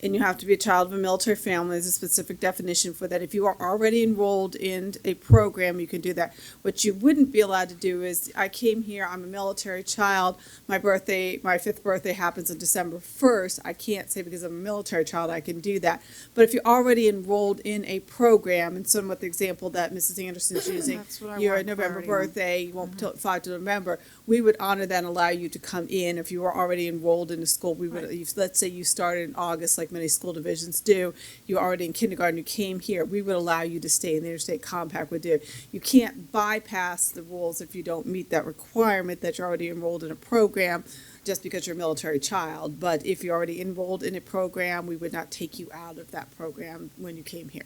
and you have to be a child of a military family, there's a specific definition for that. If you are already enrolled in a program, you can do that. What you wouldn't be allowed to do is, I came here, I'm a military child, my 5th birthday happens on December 1st. I can't say because I'm a military child, I can do that. But if you're already enrolled in a program, and somewhat the example that Mrs. Anderson's using, That's what I you're a want November clarity on. birthday, you won't till 5 to November, we would honor that and allow you to come in. If you were already enrolled in a school, we would, let's say you started in August, like many school divisions do, you're already in kindergarten, you came here, we would allow you to stay, and the interstate compact would do. You can't bypass the rules if you don't meet that requirement that you're already enrolled in a program just because you're a military child. But if you're already enrolled in a program, we would not take you out of that program when you came here.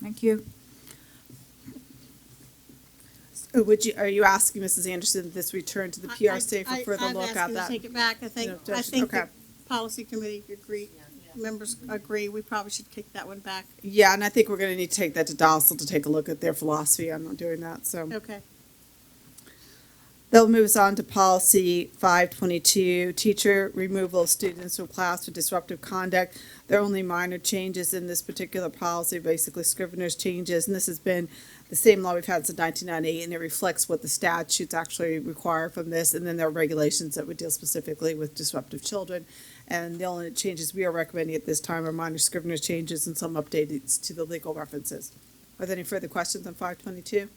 Thank you. Are you asking Mrs. Anderson that this return to the PRC for further look at I've asked you that? to take it back. I think Okay. the policy committee agree, members agree, we probably should kick that one back. Yeah, and I think we're gonna need to take that to Docile to take a look at their philosophy on not doing that, so. Okay. They'll move us on to policy 522, teacher removal of students from class for disruptive conduct. There are only minor changes in this particular policy, basically scrivener's changes, and this has been the same law we've had since 1998, and it reflects what the statutes actually require from this, and then there are regulations that would deal specifically with disruptive children. And the only changes we are recommending at this time are minor scrivener's changes and some updates to the legal references. Are there any further questions on 522?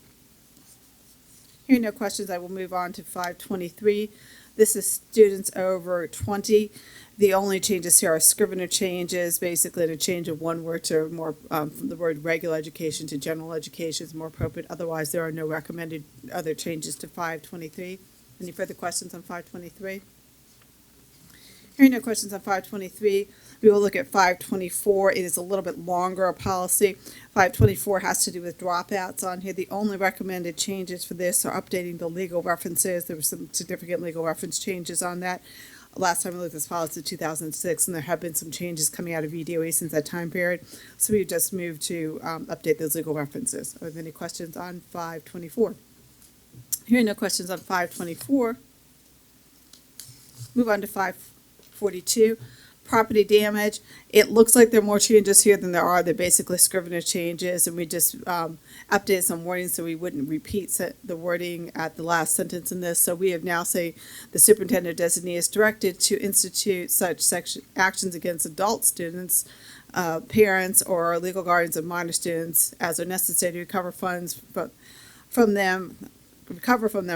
Hearing no questions, I will move on to 523. This is students over 20. The only changes here are scrivener changes, basically a change of one word to more, from the word regular education to general education is more appropriate. Otherwise, there are no recommended other changes to 523. Any further questions on 523? Hearing no questions on 523, we will look at 524. It is a little bit longer a policy. 524 has to do with dropouts on here. The only recommended changes for this are updating the legal references. There were some significant legal reference changes on that. Last time we looked at this policy, 2006, and there have been some changes coming out of EDOE since that time period. So we just moved to update those legal references. Are there any questions on 524? Hearing no questions on 524, move on to 542. Property damage, it looks like there are more changes here than there are. They're basically scrivener changes, and we just updated some wording so we wouldn't repeat the wording at the last sentence in this. So we have now say the superintendent designee is directed to institute such actions against adult students, parents, or legal guardians of minor students as are necessary to recover funds from them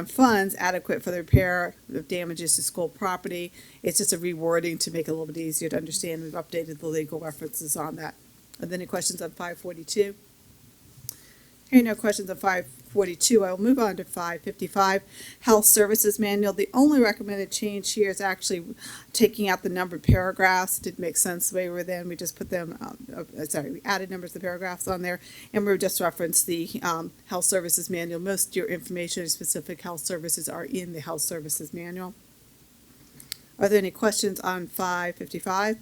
funds adequate for the repair of damages to school property. It's just a rewording to make it a little bit easier to understand. We've updated the legal references on that. Are there any questions on 542? Hearing no questions on 543. 542. I will move on to 555, Health Services Manual. The only recommended change here is actually taking out the numbered paragraphs. Didn't make sense the way we were then. We just put them, we added numbers of paragraphs on there, and we just referenced the Health Services Manual. Most of your information on specific health services are in the Health Services Manual. Are there any questions on 555?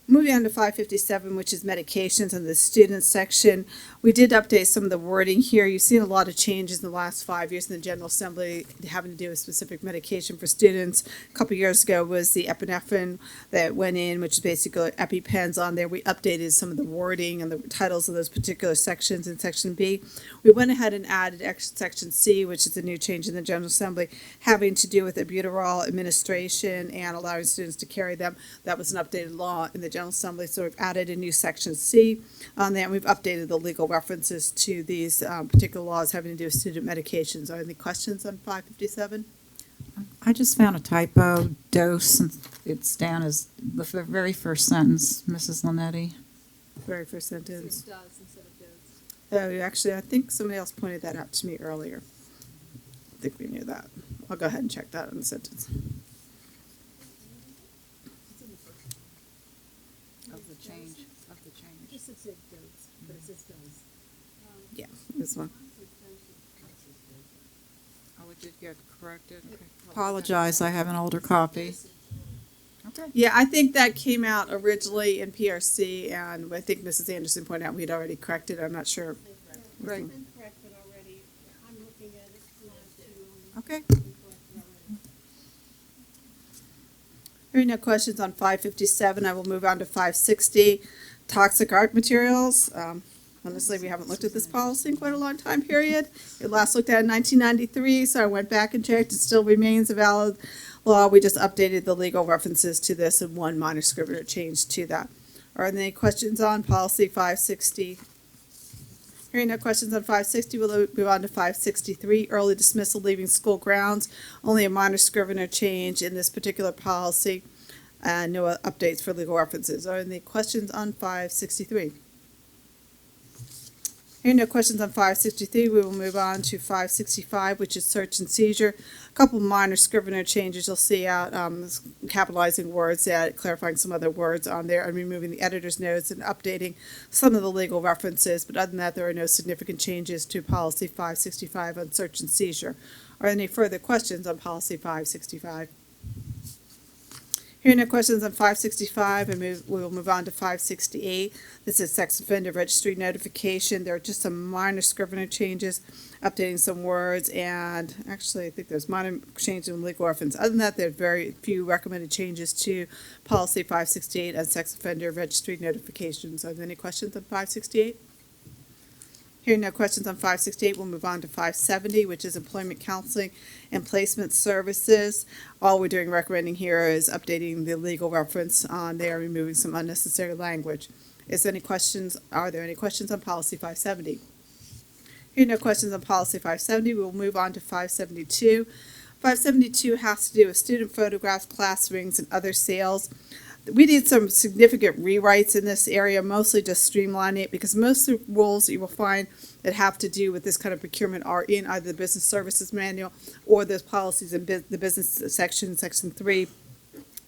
Moving on to 557, which is medications in the students section. We did update some of the wording here. You've seen a lot of changes in the last 5 years in the General Assembly having to do with specific medication for students. A couple years ago was the epinephrine that went in, which is basically EpiPens on there. We updated some of the wording and the titles of those particular sections in Section B. We went ahead and added Section C, which is a new change in the General Assembly, having to do with albuterol administration and allowing students to carry them. That was an updated law in the General Assembly, so we've added a new Section C on that, and we've updated the legal references to these particular laws having to do with student medications. Are there any questions on 557? I just found a typo, dose, and it's down as the very first sentence, Mrs. Linetti. Very first sentence. Oh, actually, I think somebody else pointed that out to me earlier. I think we knew that. I'll go ahead and check that in the sentence. Yeah, this one. Oh, it did get corrected? Okay. Apologize, I have an older copy. Okay. Yeah, I think that came out originally in PRC, and I think Mrs. Anderson pointed out we'd already corrected it. I'm not sure. Right. Okay. Hearing no questions on 557, I will move on to 560, toxic art materials. Honestly, we haven't looked at this policy in quite a long time period. It last looked at in 1993, so I went back and checked. It still remains a valid law. We just updated the legal references to this and one minor scrivener change to that. Are there any questions on policy 560? Hearing no questions on 560, we'll move on to 563, early dismissal leaving school grounds. Only a minor scrivener change in this particular policy, and no updates for legal references. Are there any questions on 563? Hearing no questions on 563, we will move on to 565, which is search and seizure. A couple minor scrivener changes you'll see out, capitalizing words, clarifying some other words on there, and removing the editor's notes and updating some of the legal references. But other than that, there are no significant changes to policy 565 on search and seizure. Are there any further questions on policy 565? Hearing no questions on 565, we will move on to 568. This is sex offender registry notification. There are just some minor scrivener changes, updating some words, and actually I think there's minor changes in legal reference. Other than that, there are very few recommended changes to policy 568 on sex offender registry notifications. Are there any questions on 568? Hearing no questions on 568, we'll move on to 570, which is employment counseling and placement services. All we're doing recommending here is updating the legal reference on there, removing some unnecessary language. Are there any questions on policy 570? Hearing no questions on policy 570, we will move on to 572. 572 has to do with student photographs, class rings, and other sales. We did some significant rewrites in this area, mostly just streamlining it, because most of the rules you will find that have to do with this kind of procurement are in either the business services manual or those policies in the business section, section 3,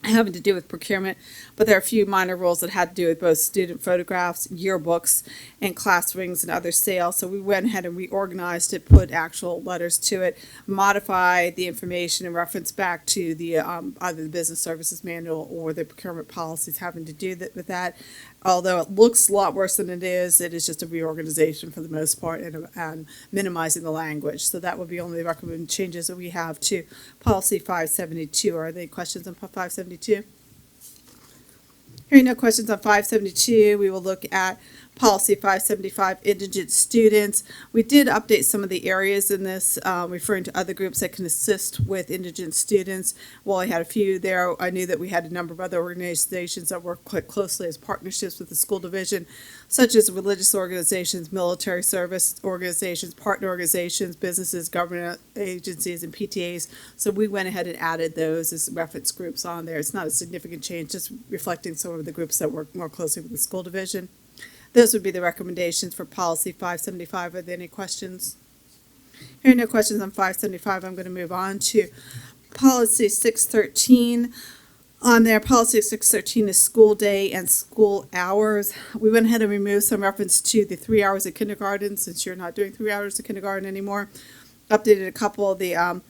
having to do with procurement. But there are a few minor rules that had to do with both student photographs, yearbooks, and class rings and other sales. So we went ahead and reorganized it, put actual letters to it, modified the information and reference back to the either the business services manual or the procurement policies having to do with that. Although it looks a lot worse than it is just a reorganization for the most part and minimizing the language. So that would be only the recommended changes that we have to policy 572. Are there any questions on 572? Hearing no questions on 572, we will look at policy 575, indigent students. We did update some of the areas in this, referring to other groups that can assist with indigent students. While I had a few there, I knew that we had a number of other organizations that work quite closely as partnerships with the school division, such as religious organizations, military service organizations, partner organizations, businesses, government agencies, and PTAs. So we went ahead and added those as reference groups on there. It's not a significant change, just reflecting some of the groups that work more closely with the school division. those would be the recommendations for policy 575. Are there any questions? Hearing no questions on 575, I'm going to move on to policy 613. On there, policy 613 is school day and school hours. We went ahead and removed some reference to the 3 hours of kindergarten, since you're not doing 3 hours of kindergarten anymore. Updated a couple of the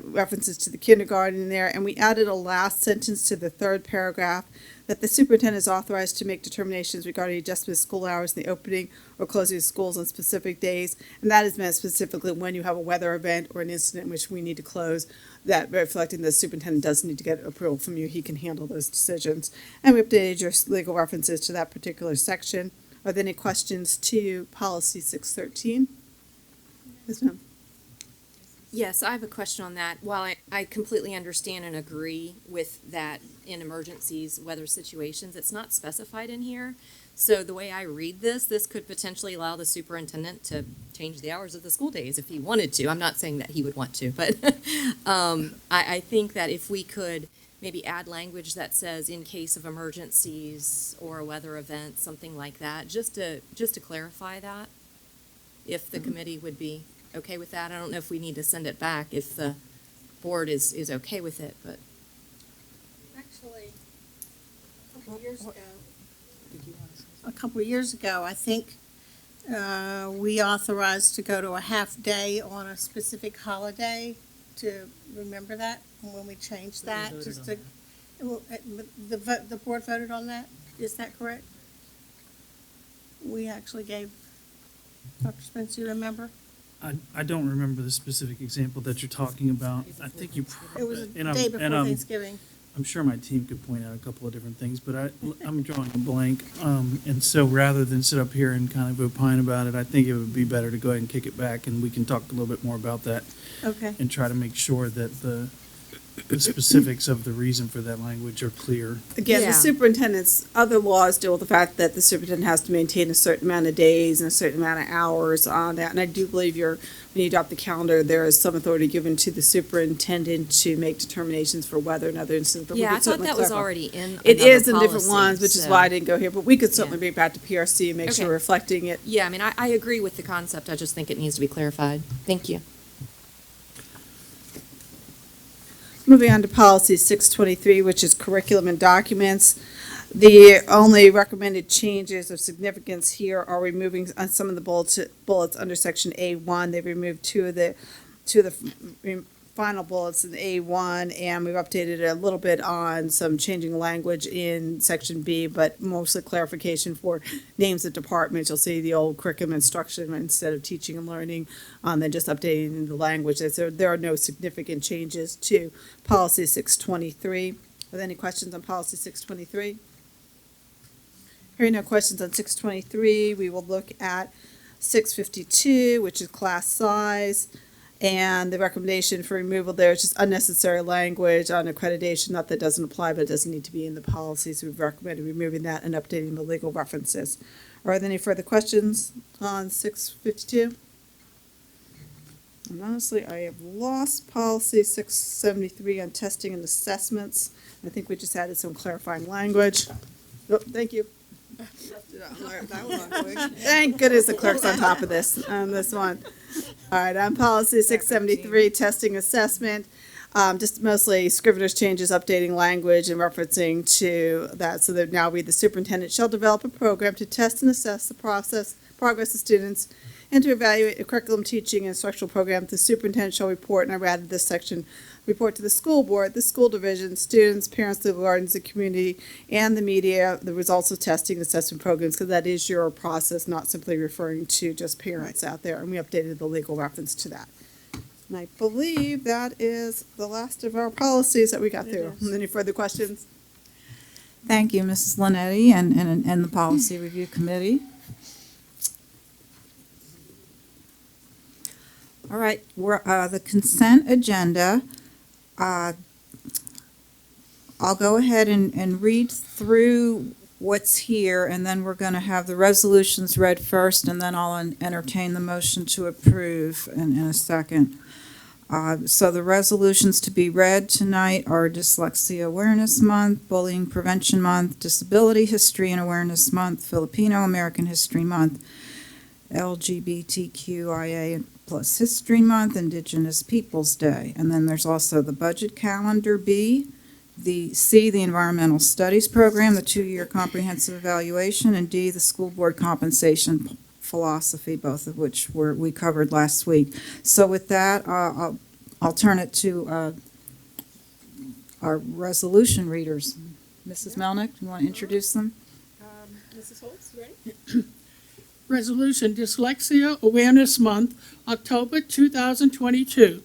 references to the kindergarten in there, and we added a last sentence to the third paragraph that the superintendent is authorized to make determinations regarding adjustment of school hours in the opening or closing of schools on specific days. And that is meant specifically when you have a weather event or an incident in which we need to close, that reflecting the superintendent does need to get approval from you. He can handle those decisions. And we updated your legal references to that particular section. Are there any questions to policy 613? Yes, ma'am. Yes, I have a question on that. While I completely understand and agree with that in emergencies, weather situations, it's not specified in here. So the way I read this could potentially allow the superintendent to change the hours of the school days if he wanted to. I'm not saying that he would want to, but I think that if we could maybe add language that says in case of emergencies or a weather event, something like that, just to clarify that, if the committee would be okay with that. I don't know if we need to send it back if the board is okay with it, but. Actually, a couple of years ago, I think we authorized to go to a half day on a specific holiday to remember that when we changed that. The board voted on that. Is that correct? We actually gave, Dr. Spence, you remember? I don't remember the specific example that you're talking about. I think you. It was the and day before Thanksgiving. I'm sure my team could point out a couple of different things, but I'm drawing a blank. And so rather than sit up here and kind of opine about it, I think it would be better to go ahead and kick it back, and we can talk a little bit more about that. Okay. And try to make sure that the specifics of the reason for that language are clear. Again, the superintendent's other laws deal with the fact that the superintendent has to maintain a certain amount of days and a certain amount of hours on that. And I do believe when you adopt the calendar, there is some authority given to the superintendent to make determinations for weather and other instances. But we Yeah, could I thought certainly that was clarify. already in It another is in different policy, ones, which is so- why I didn't go here, but we could certainly bring it back to PRC and make sure Okay. we're reflecting it. Yeah, I mean, I agree with the concept. I just think it needs to be clarified. Thank you. Moving on to policy 623, which is curriculum and documents. The only recommended changes of significance here are removing some of the bullets under section A1. They've removed two of the final bullets in A1, and we've updated it a little bit on some changing language in section B, but mostly clarification for names of departments. You'll see the old curriculum instruction instead of teaching and learning, then just updating the language. There are no significant changes to policy 623. Are there any questions on policy 623? Hearing no questions on 623, we will look at 652, which is class size. And the recommendation for removal there is just unnecessary language on accreditation. Not that it doesn't apply, but it doesn't need to be in the policies. We've recommended removing that and updating the legal references. Are there any further questions on 652? And honestly, I have lost policy 673 on testing and assessments. I think we just added some clarifying language. Oh, thank you. Thank goodness the clerk's on top of this one. All right, on policy 673, testing assessment, just mostly scrivener's changes, updating language and referencing to that. So that now read, the superintendent shall develop a program to test and assess the progress of students and to evaluate a curriculum, teaching, and instructional program. The superintendent shall report, and I've added this section, report to the school board, the school division, students, parents, the guardians, the community, and the media, the results of testing assessment programs, because that is your process, not simply referring to just parents out there. And we updated the legal reference to that. And I believe that is the last of our policies that we got through. Any further questions? Thank you, Mrs. Linetti, and the Policy Review Committee. All right, we're, the consent agenda. I'll go ahead and read through what's here, and then we're going to have the resolutions read first, and then I'll entertain the motion to approve in a second. So the resolutions to be read tonight are Dyslexia Awareness Month, Bullying Prevention Month, Disability History and Awareness Month, Filipino American History Month, LGBTQIA plus History Month, Indigenous Peoples Day. And then there's also the budget calendar, B, the C, the Environmental Studies Program, the two-year comprehensive evaluation, and D, the school board compensation philosophy, both of which we covered last week. So with that, I'll turn it to our resolution readers. Mrs. Melnick, you want to introduce them? Mrs. Holtz, you ready? Resolution Dyslexia Awareness Month, October 2022.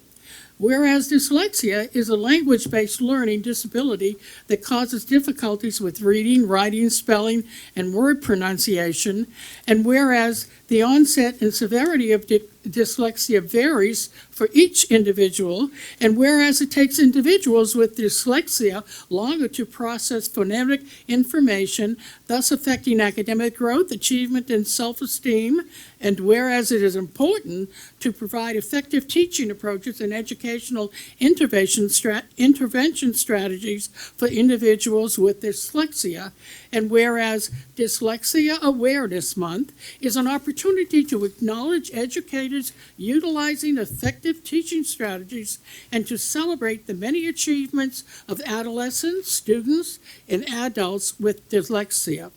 Whereas dyslexia is a language-based learning disability that causes difficulties with reading, writing, spelling, and word pronunciation, and whereas the onset and severity of dyslexia varies for each individual, and whereas it takes individuals with dyslexia longer to process phonetic information, thus affecting academic growth, achievement, and self-esteem, and whereas it is important to provide effective teaching approaches and educational intervention strategies for individuals with dyslexia, and whereas Dyslexia Awareness Month is an opportunity to acknowledge educators utilizing effective teaching strategies and to celebrate the many achievements of adolescents, students, and adults with dyslexia.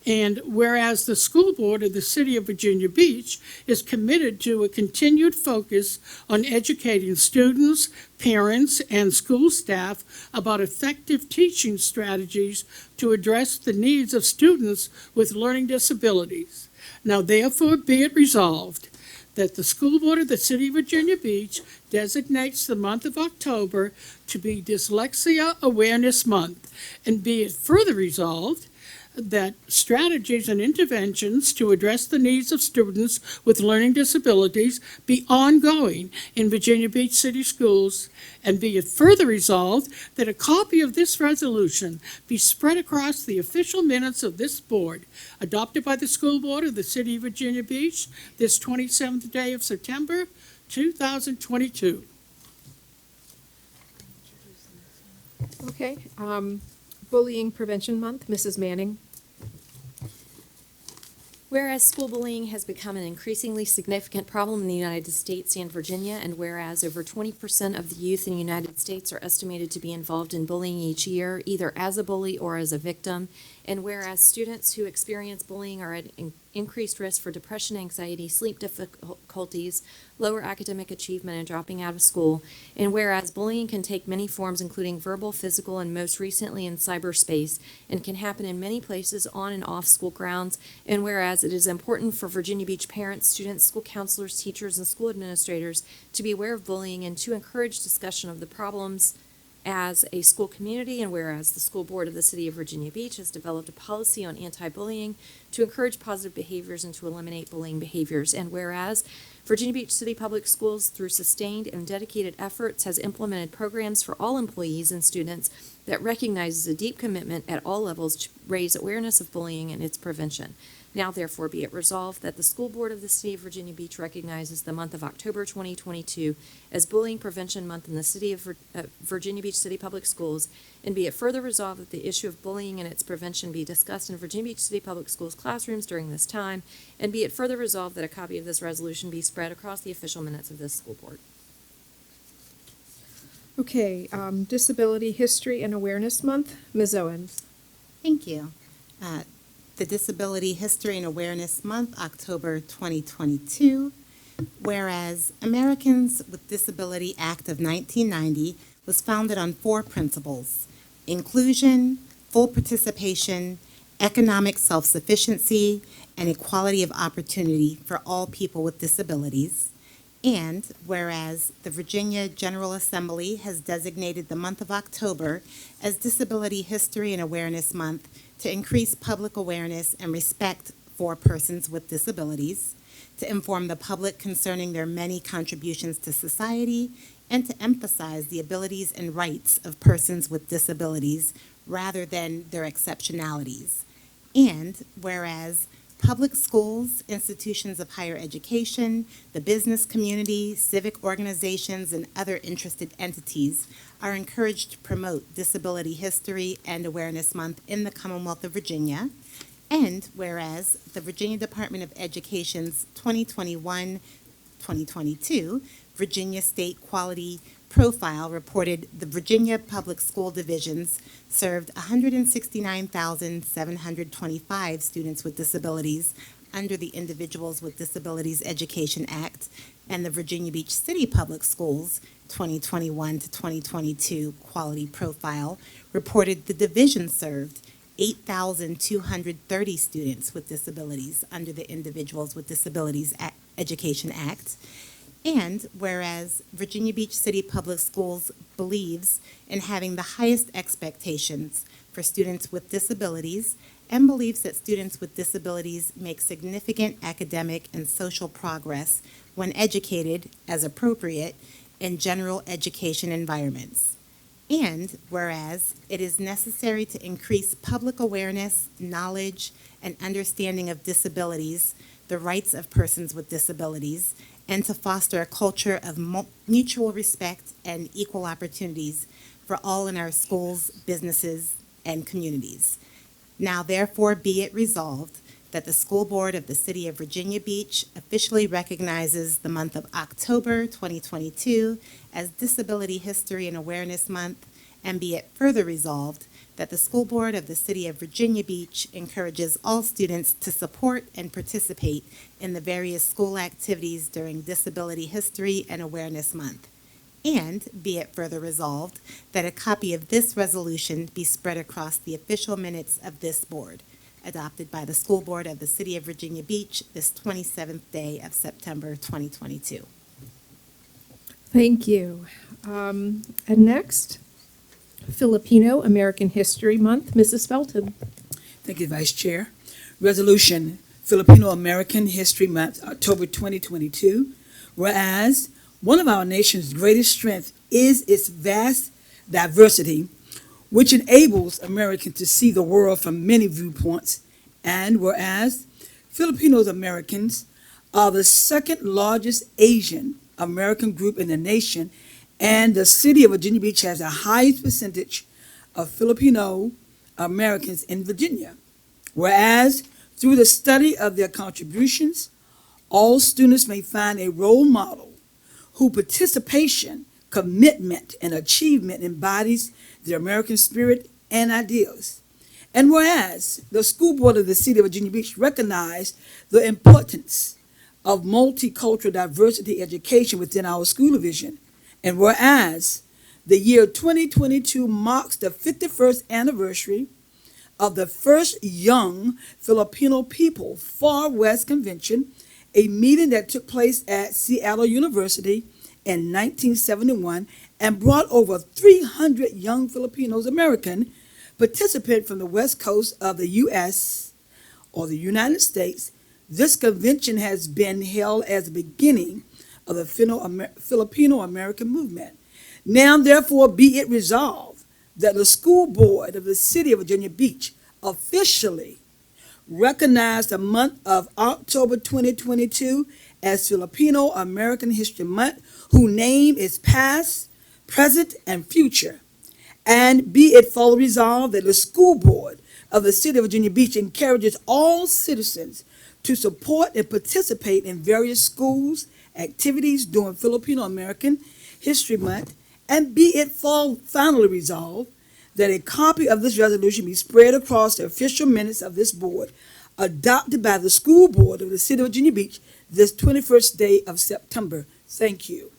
And whereas the school board of the City of Virginia Beach is committed to a continued focus on educating students, parents, and school staff about effective teaching strategies to address the needs of students with learning disabilities. Now therefore be it resolved that the school board of the City of Virginia Beach designates the month of October to be Dyslexia Awareness Month, and be it further resolved that strategies and interventions to address the needs of students with learning disabilities be ongoing in Virginia Beach City Schools, and be it further resolved that a copy of this resolution be spread across the official minutes of this board, adopted by the school board of the City of Virginia Beach this 27th day of September, 2022. Okay, Bullying Prevention Month, Mrs. Manning. Whereas school bullying has become an increasingly significant problem in the United States and Virginia, and whereas over 20% of the youth in the United States are estimated to be involved in bullying each year, either as a bully or as a victim, and whereas students who experience bullying are at increased risk for depression, anxiety, sleep difficulties, lower academic achievement, and dropping out of school, and whereas bullying can take many forms, including verbal, physical, and most recently in cyberspace, and can happen in many places on and off school grounds, and whereas it is important for Virginia Beach parents, students, school counselors, teachers, and school administrators to be aware of bullying and to encourage discussion of the problems as a school community, and whereas the school board of the City of Virginia Beach has developed a policy on anti-bullying to encourage positive behaviors and to eliminate bullying behaviors, and whereas Virginia Beach City Public Schools, through sustained and dedicated efforts, has implemented programs for all employees and students that recognizes a deep commitment at all levels to raise awareness of bullying and its prevention. Now therefore be it resolved that the school board of the City of Virginia Beach recognizes the month of October 2022 as Bullying Prevention Month in the City of Virginia Beach City Public Schools, and be it further resolved that the issue of bullying and its prevention be discussed in Virginia Beach City Public Schools classrooms during this time, and be it further resolved that a copy of this resolution be spread across the official minutes of this school board. Okay, Disability History and Awareness Month, Ms. Owens. Thank you. The Disability History and Awareness Month, October 2022, whereas Americans with Disability Act of 1990 was founded on 4 principles: inclusion, full participation, economic self-sufficiency, and equality of opportunity for all people with disabilities. And whereas the Virginia General Assembly has designated the month of October as Disability History and Awareness Month to increase public awareness and respect for persons with disabilities, to inform the public concerning their many contributions to society, and to emphasize the abilities and rights of persons with disabilities rather than their exceptionalities. And whereas public schools, institutions of higher education, the business community, civic organizations, and other interested entities are encouraged to promote Disability History and Awareness Month in the Commonwealth of Virginia. And whereas the Virginia Department of Education's 2021-2022 Virginia State Quality Profile reported the Virginia Public School Divisions served 169,725 students with disabilities under the Individuals with Disabilities Education Act, and the Virginia Beach City Public Schools 2021 to 2022 Quality Profile reported the division served 8,230 students with disabilities under the Individuals with Disabilities Education Act. And whereas Virginia Beach City Public Schools believes in having the highest expectations for students with disabilities and believes that students with disabilities make significant academic and social progress when educated as appropriate in general education environments. And whereas it is necessary to increase public awareness, knowledge, and understanding of disabilities, the rights of persons with disabilities, and to foster a culture of mutual respect and equal opportunities for all in our schools, businesses, and communities. Now therefore be it resolved that the School Board of the City of Virginia Beach officially recognizes the month of October 2022 as Disability History and Awareness Month, and be it further resolved that the School Board of the City of Virginia Beach encourages all students to support and participate in the various school activities during Disability History and Awareness Month. And be it further resolved that a copy of this resolution be spread across the official minutes of this board, adopted by the School Board of the City of Virginia Beach this 27th day of September 2022. Thank you. And next, Filipino American History Month, Mrs. Felton. Thank you, Vice Chair. Resolution, Filipino American History Month, October 2022. Whereas one of our nation's greatest strengths is its vast diversity, which enables Americans to see the world from many viewpoints. And whereas Filipino Americans are the second largest Asian American group in the nation, and the City of Virginia Beach has the highest percentage of Filipino Americans in Virginia. Whereas through the study of their contributions, all students may find a role model whose participation, commitment, and achievement embodies the American spirit and ideals. And whereas the School Board of the City of Virginia Beach recognized the importance of multicultural diversity education within our school division, and whereas the year 2022 marks the 51st anniversary of the first Young Filipino People Far West Convention, a meeting that took place at Seattle University in 1971 and brought over 300 young Filipinos American participants from the west coast of the U.S. or the United States. This convention has been held as the beginning of the Filipino American movement. Now, therefore, be it resolved that the School Board of the City of Virginia Beach officially recognize the month of October 2022 as Filipino American History Month, whose name is past, present, and future. And be it further resolved that the School Board of the City of Virginia Beach encourages all citizens to support and participate in various schools activities during Filipino American History Month, and be it finally resolved that a copy of this resolution be spread across the official minutes of this board, adopted by the School Board of the City of Virginia Beach this 21st day of September. Thank you.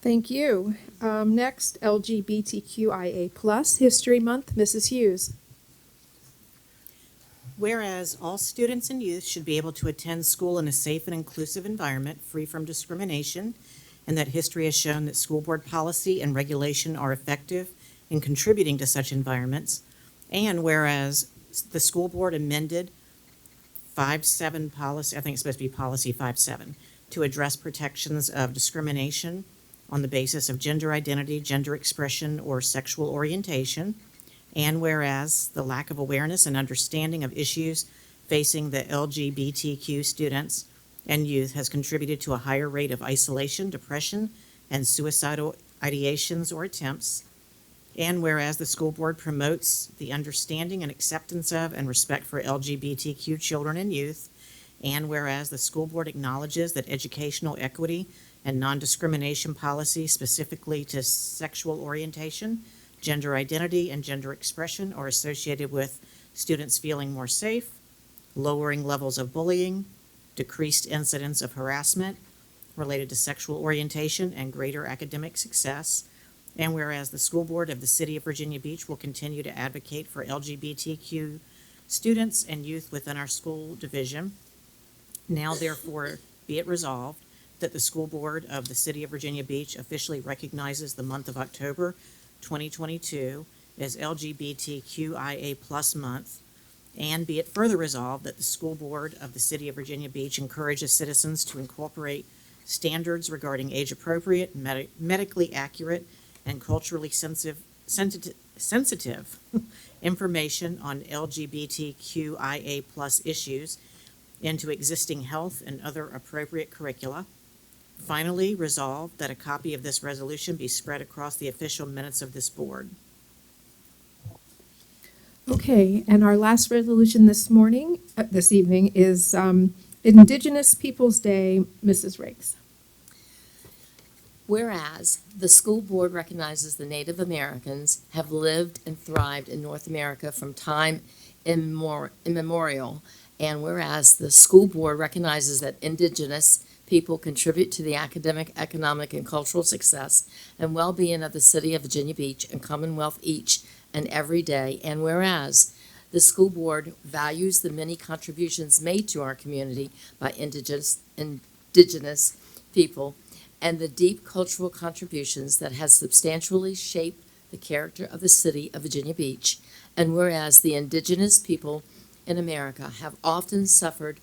Thank you. Next, LGBTQIA+ History Month, Mrs. Hughes. Whereas all students and youth should be able to attend school in a safe and inclusive environment, free from discrimination, and that history has shown that school board policy and regulation are effective in contributing to such environments. And whereas the school board amended 5-7 policy, I think it's supposed to be policy 5-7, to address protections of discrimination on the basis of gender identity, gender expression, or sexual orientation. And whereas the lack of awareness and understanding of issues facing the LGBTQ students and youth has contributed to a higher rate of isolation, depression, and suicidal ideations or attempts. And whereas the school board promotes the understanding and acceptance of and respect for LGBTQ children and youth, and whereas the school board acknowledges that educational equity and non-discrimination policy specifically to sexual orientation, gender identity, and gender expression are associated with students feeling more safe, lowering levels of bullying, decreased incidence of harassment related to sexual orientation, and greater academic success. And whereas the school board of the City of Virginia Beach will continue to advocate for LGBTQ students and youth within our school division, now therefore be it resolved that the school board of the City of Virginia Beach officially recognizes the month of October 2022 as LGBTQIA+ month, and be it further resolved that the school board of the City of Virginia Beach encourages citizens to incorporate standards regarding age-appropriate, medically accurate, and culturally sensitive information on LGBTQIA+ issues into existing health and other appropriate curricula. Finally, resolved that a copy of this resolution be spread across the official minutes of this board. Okay, and our last resolution this evening is Indigenous Peoples' Day, Mrs. Riggs. Whereas the school board recognizes the Native Americans have lived and thrived in North America from time immemorial, and whereas the school board recognizes that Indigenous people contribute to the academic, economic, and cultural success and well-being of the City of Virginia Beach and Commonwealth each and every day, and whereas the school board values the many contributions made to our community by Indigenous people and the deep cultural contributions that has substantially shaped the character of the City of Virginia Beach, and whereas the Indigenous people in America have often suffered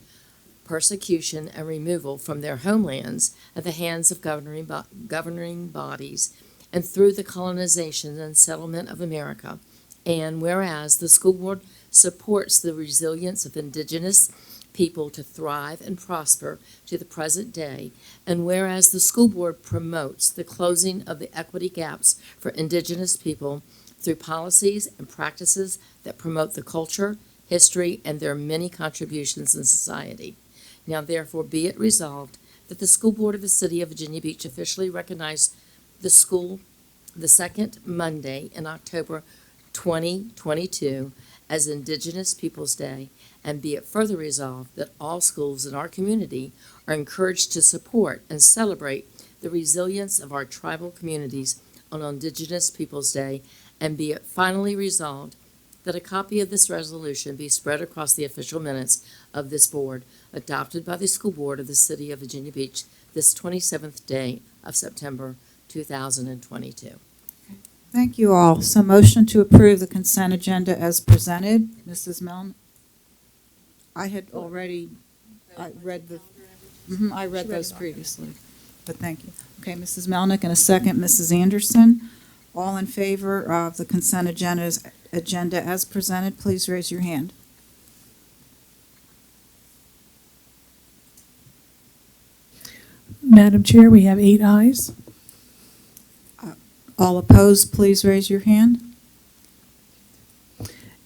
persecution and removal from their homelands at the hands of governing bodies and through the colonization and settlement of America, and whereas the school board supports the resilience of Indigenous people to thrive and prosper to the present day, and whereas the school board promotes the closing of the equity gaps for Indigenous people through policies and practices that promote the culture, history, and their many contributions in society. Now therefore be it resolved that the school board of the City of Virginia Beach officially recognize the second Monday in October 2022 as Indigenous Peoples' Day, and be it further resolved that all schools in our community are encouraged to support and celebrate the resilience of our tribal communities on Indigenous Peoples' Day, and be it finally resolved that a copy of this resolution be spread across the official minutes of this board, adopted by the school board of the City of Virginia Beach this 27th day of September 2022. Thank you all. So motion to approve the consent agenda as presented. Mrs. Meln? I had already, I read those previously, but thank you. Okay, Mrs. Melnick, and a second, Mrs. Anderson. All in favor of the consent agenda as presented, please raise your hand. Madam Chair, we have 8 ayes. All opposed, please raise your hand.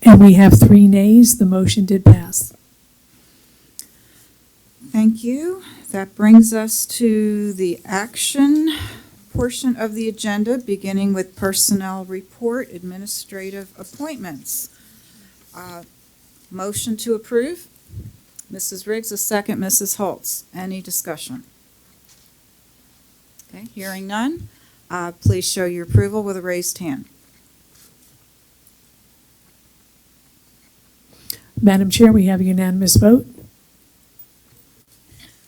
And we have 3 nays. The motion did pass. Thank you. That brings us to the action portion of the agenda, beginning with personnel report, administrative appointments. Motion to approve. Mrs. Riggs, a second. Mrs. Holtz. Any discussion? Okay, hearing none. Please show your approval with a raised hand. Madam Chair, we have a unanimous vote.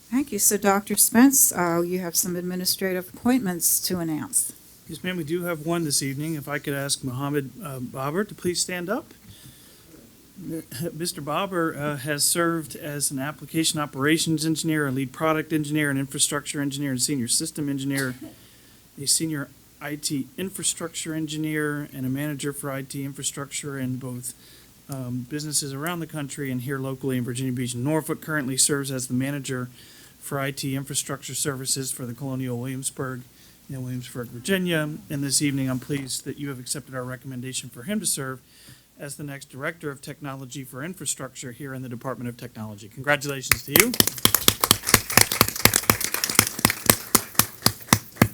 Thank you. So, Dr. Spence, you have some administrative appointments to announce. Yes, ma'am, we do have one this evening. If I could ask Mohammed Baber to please stand up. Mr. Baber has served as an application operations engineer, a lead product engineer, an infrastructure engineer, and senior system engineer, a senior IT infrastructure engineer, and a manager for IT infrastructure in both businesses around the country and here locally in Virginia Beach and Norfolk. Currently serves as the manager for IT infrastructure services for the Colonial Williamsburg in Williamsburg, Virginia. And this evening, I'm pleased that you have accepted our recommendation for him to serve as the next Director of Technology for Infrastructure here in the Department of Technology. Congratulations to you.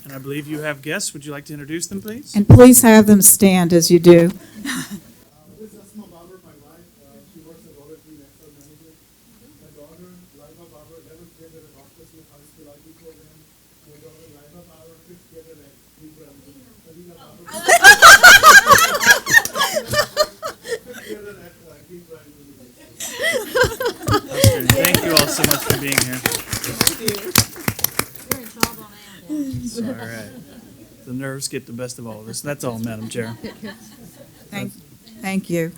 And I believe you have guests. Would you like to introduce them, please? And please have them stand as you do. Thank you all so much for being here. All right. The nerves get the best of all of us. That's all, Madam Chair. Thank you.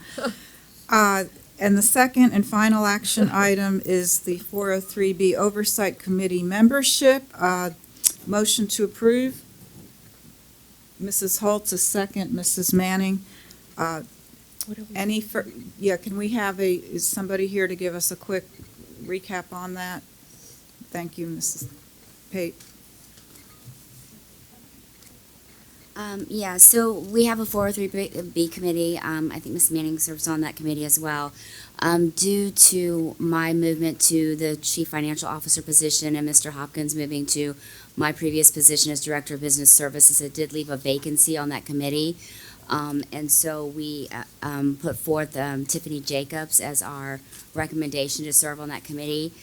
And the second and final action item is the 403B Oversight Committee membership. Motion to approve. Mrs. Holtz, a second. Mrs. Manning. Can we have is somebody here to give us a quick recap on that? Thank you, Mrs. Pate. So we have a 403B committee. I think Ms. Manning serves on that committee as well. Due to my movement to the Chief Financial Officer position and Mr. Hopkins moving to my previous position as Director of Business Services, it did leave a vacancy on that committee. And so we put forth Tiffany Jacobs as our recommendation to serve on that committee.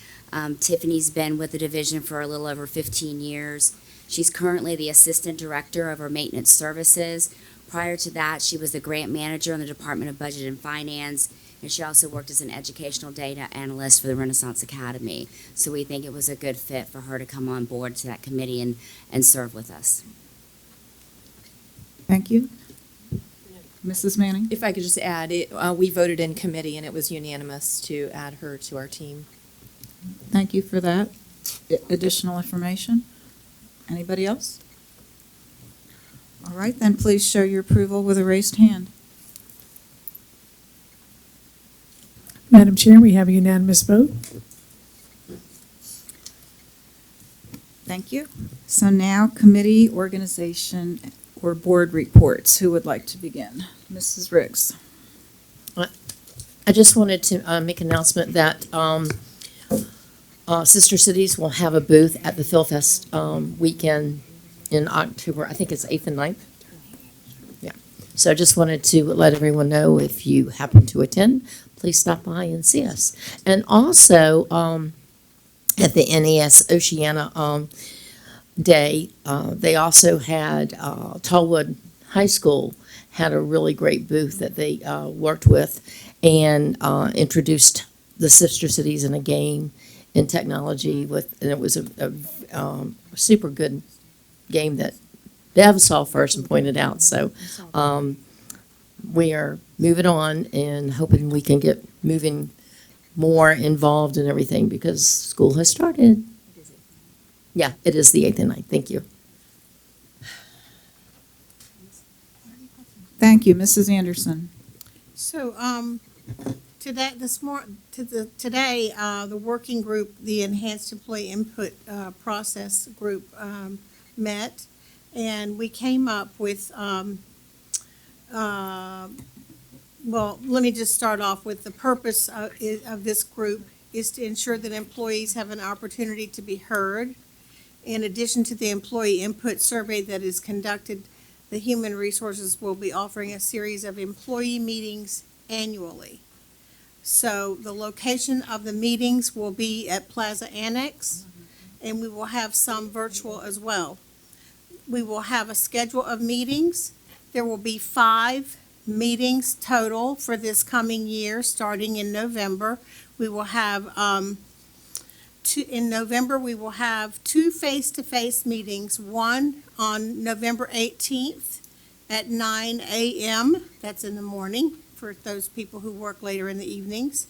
Tiffany's been with the division for a little over 15 years. She's currently the Assistant Director of our Maintenance Services. Prior to that, she was the Grant Manager in the Department of Budget and Finance, and she also worked as an Educational Data Analyst for the Renaissance Academy. So we think it was a good fit for her to come on board to that committee and serve with us. Thank you. Mrs. Manning? If I could just add, we voted in committee and it was unanimous to add her to our team. Thank you for that additional information. Anybody else? All right, then please show your approval with a raised hand. Madam Chair, we have a unanimous vote. Thank you. So now committee, organization, or board reports. Who would like to begin? Mrs. Riggs. I just wanted to make an announcement that Sister Cities will have a booth at the PhilFest weekend in October. I think it's 8th and 9th. Yeah. So I just wanted to let everyone know, if you happen to attend, please stop by and see us. And also at the NES Oceana Day, they also had Tallwood High School had a really great booth that they worked with and introduced the sister cities in a game in technology and it was a super good game that Bev saw first and pointed out. So we are moving on and hoping we can get moving more involved in everything because school has started. Yeah, it is the 8th and 9th. Thank you. Thank you, Mrs. Anderson. So, today, the working group, the Enhanced Employee Input Process Group, met, and we came up with, well, let me just start off with the purpose of this group is to ensure that employees have an opportunity to be heard. In addition to the employee input survey that is conducted, the Human Resources will be offering a series of employee meetings annually. So the location of the meetings will be at Plaza Annex, and we will have some virtual as well. We will have a schedule of meetings. There will be 5 meetings total for this coming year, starting in November. We will have in November, we will have 2 face-to-face meetings, one on November 18th at 9 a.m. That's in the morning for those people who work later in the evenings.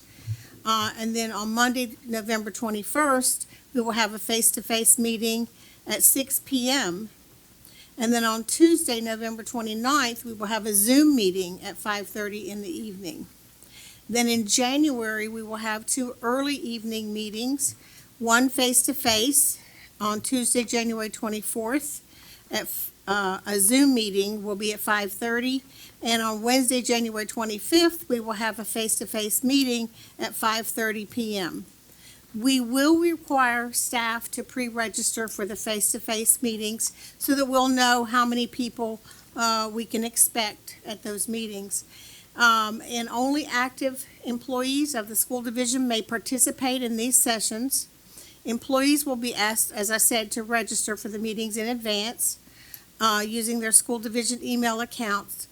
And then on Monday, November 21st, we will have a face-to-face meeting at 6 p.m. And then on Tuesday, November 29th, we will have a Zoom meeting at 5:30 in the evening. Then in January, we will have 2 early evening meetings, one face-to-face on Tuesday, January 24th. A Zoom meeting will be at 5:30. And on Wednesday, January 25th, we will have a face-to-face meeting at 5:30 p.m. We will require staff to pre-register for the face-to-face meetings so that we'll know how many people we can expect at those meetings. And only active employees of the school division may participate in these sessions. Employees will be asked, as I said, to register for the meetings in advance using their school division email accounts.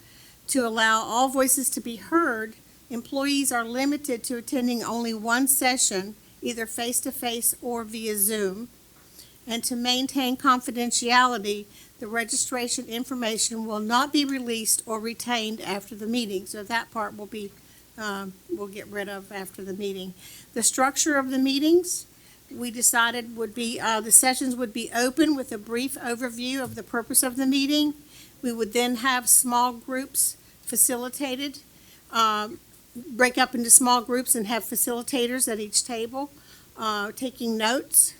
To allow all voices to be heard, employees are limited to attending only one session, either face-to-face or via Zoom. And to maintain confidentiality, the registration information will not be released or retained after the meeting. So that part will be, we'll get rid of after the meeting. The structure of the meetings, we decided would be, the sessions would be open with a brief overview of the purpose of the meeting. We would then have small groups facilitated, break up into small groups and have facilitators at each table taking notes.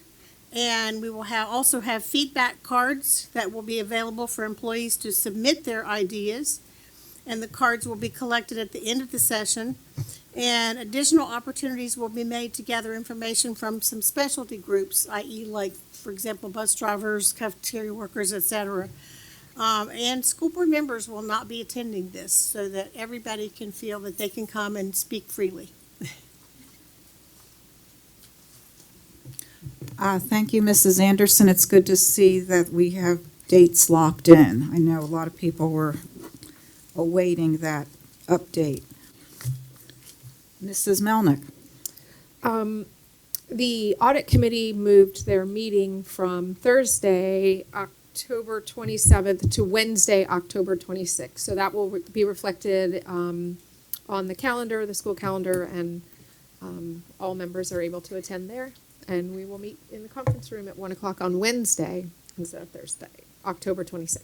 And we will also have feedback cards that will be available for employees to submit their ideas. And the cards will be collected at the end of the session. And additional opportunities will be made to gather information from some specialty groups, i.e. like, for example, bus drivers, cafeteria workers, etc. And school board members will not be attending this so that everybody can feel that they can come and speak freely. Thank you, Mrs. Anderson. It's good to see that we have dates locked in. I know a lot of people were awaiting that update. Mrs. Melnick. The audit committee moved their meeting from Thursday, October 27th to Wednesday, October 26th. So that will be reflected on the calendar, the school calendar, and all members are able to attend there. And we will meet in the conference room at 1 o'clock on Wednesday instead of Thursday, October 26th.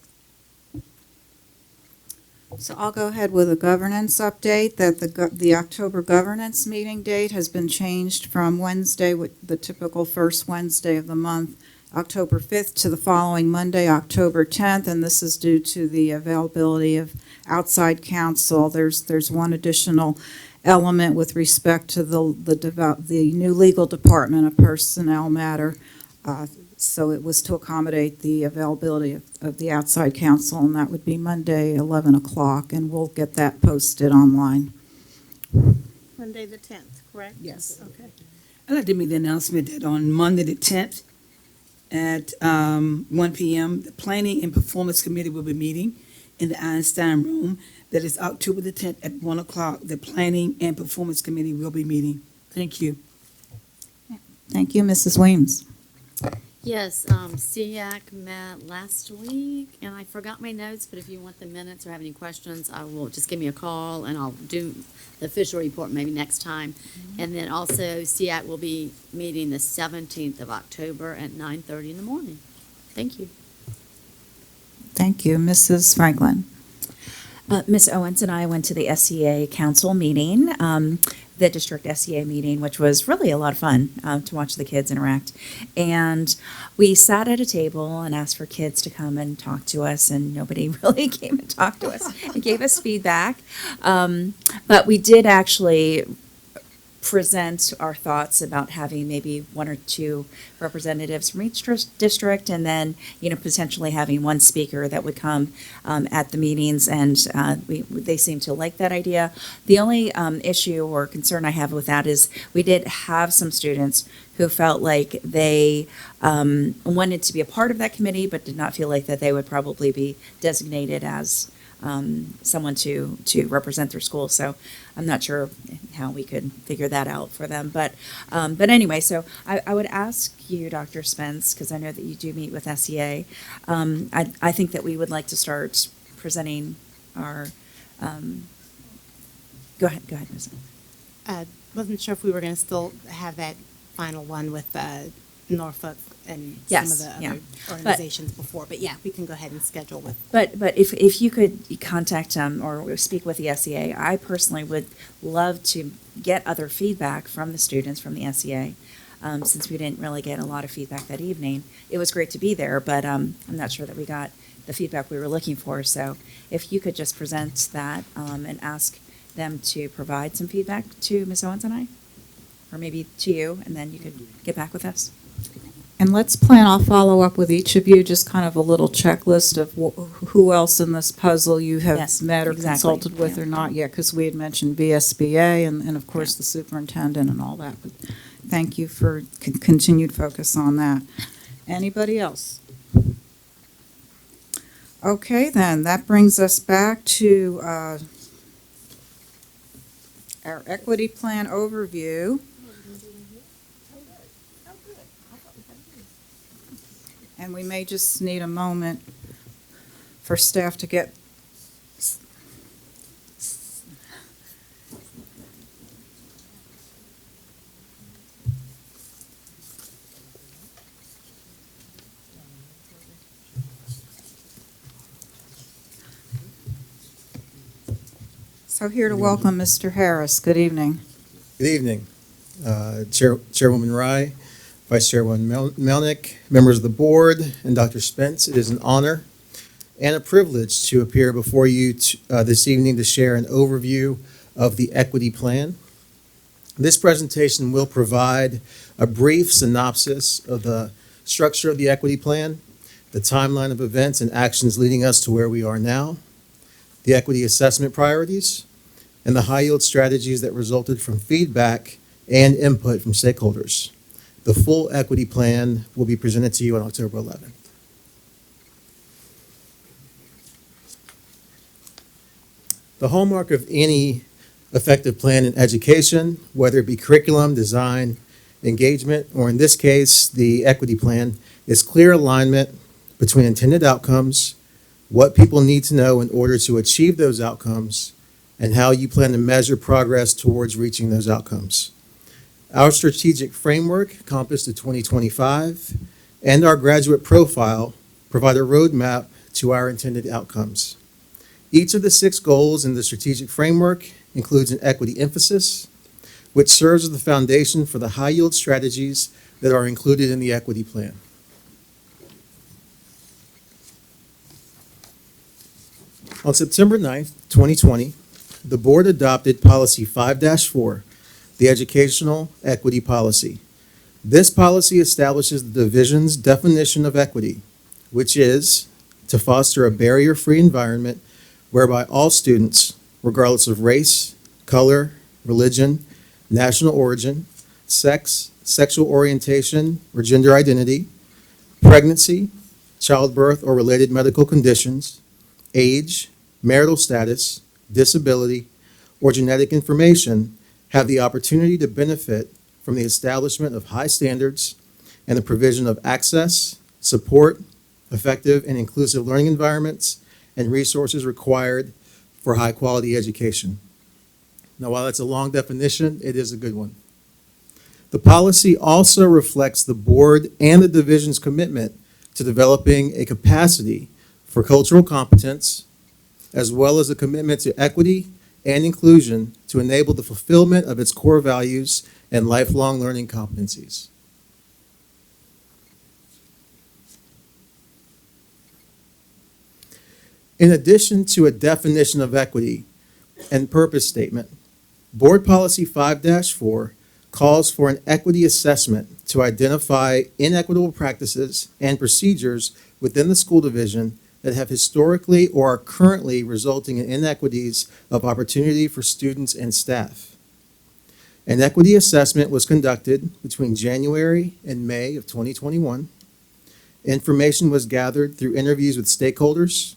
So I'll go ahead with a governance update that the October governance meeting date has been changed from Wednesday, the typical first Wednesday of the month, October 5th, to the following Monday, October 10th, and this is due to the availability of outside counsel. There's one additional element with respect to the new legal department, a personnel matter. So it was to accommodate the availability of the outside counsel, and that would be Monday, 11 o'clock, and we'll get that posted online. Monday the 10th, correct? Yes. Okay. I'd like to make the announcement that on Monday the 10th at 1 p.m., the Planning and Performance Committee will be meeting in the Einstein Room. That is October the 10th at 1 o'clock. The Planning and Performance Committee will be meeting. Thank you. Thank you, Mrs. Weems. Yes, SEAC met last week, and I forgot my notes, but if you want the minutes or have any questions, I will just give me a call, and I'll do the official report maybe next time. And then also, SEAC will be meeting the 17th of October at 9:30 in the morning. Thank you. Thank you, Mrs. Franklin. Ms. Owens and I went to the SEA council meeting, the district SEA meeting, which was really a lot of fun to watch the kids interact. And we sat at a table and asked for kids to come and talk to us, and nobody really came and talked to us and gave us feedback. But we did actually present our thoughts about having maybe 1 or 2 representatives from each district, and then, potentially having one speaker that would come at the meetings, and they seem to like that idea. The only issue or concern I have with that is we did have some students who felt like they wanted to be a part of that committee, but did not feel like that they would probably be designated as someone to represent their school. So I'm not sure how we could figure that out for them. But anyway, so I would ask you, Dr. Spence, because I know that you do meet with SEA. I think that we would like to start presenting our. Go ahead, Ms. Wasn't sure if we were going to still have that final one with Norfolk and some Yes, of the yeah. other But- organizations before. But yeah, we can go ahead and schedule with. But if you could contact or speak with the SEA, I personally would love to get other feedback from the students from the SEA. Since we didn't really get a lot of feedback that evening, it was great to be there, but I'm not sure that we got the feedback we were looking for. So if you could just present that and ask them to provide some feedback to Ms. Owens and I, or maybe to you, and then you could get back with us. And let's plan, I'll follow up with each of you, just kind of a little checklist of who else in this puzzle you have Yes, met or exactly, consulted with yeah. or not yet, because we had mentioned VSBA and of course the superintendent and all that. But thank you for continued focus on that. Anybody else? Okay, then, that brings us back to our equity plan overview. And we may just need a moment for staff to get. So here to welcome Mr. Harris. Good evening. Good evening, Chairwoman Rye, Vice Chairwoman Melnick, members of the board, and Dr. Spence. It is an honor and a privilege to appear before you this evening to share an overview of the equity plan. This presentation will provide a brief synopsis of the structure of the equity plan, the timeline of events and actions leading us to where we are now, the equity assessment priorities, and the high-yield strategies that resulted from feedback and input from stakeholders. The full equity plan will be presented to you on October 11th. The hallmark of any effective plan in education, whether it be curriculum, design, engagement, or in this case, the equity plan, is clear alignment between intended outcomes, what people need to know in order to achieve those outcomes, and how you plan to measure progress towards reaching those outcomes. Our strategic framework, Compass to 2025, and our graduate profile provide a roadmap to our intended outcomes. Each of the 6 goals in the strategic framework includes an equity emphasis, which serves as the foundation for the high-yield strategies that are included in the equity plan. On September 9th, 2020, the board adopted Policy 5-4, the Educational Equity Policy. This policy establishes the division's definition of equity, which is to foster a barrier-free environment whereby all students, regardless of race, color, religion, national origin, sex, sexual orientation, or gender identity, pregnancy, childbirth or related medical conditions, age, marital status, disability, or genetic information, have the opportunity to benefit from the establishment of high standards and the provision of access, support, effective and inclusive learning environments, and resources required for high-quality education. Now, while that's a long definition, it is a good one. The policy also reflects the board and the division's commitment to developing a capacity for cultural competence, as well as a commitment to equity and inclusion to enable the fulfillment of its core values and lifelong learning competencies. In addition to a definition of equity and purpose statement, Board Policy 5-4 calls for an equity assessment to identify inequitable practices and procedures within the school division that have historically or are currently resulting in inequities of opportunity for students and staff. An equity assessment was conducted between January and May of 2021. Information was gathered through interviews with stakeholders,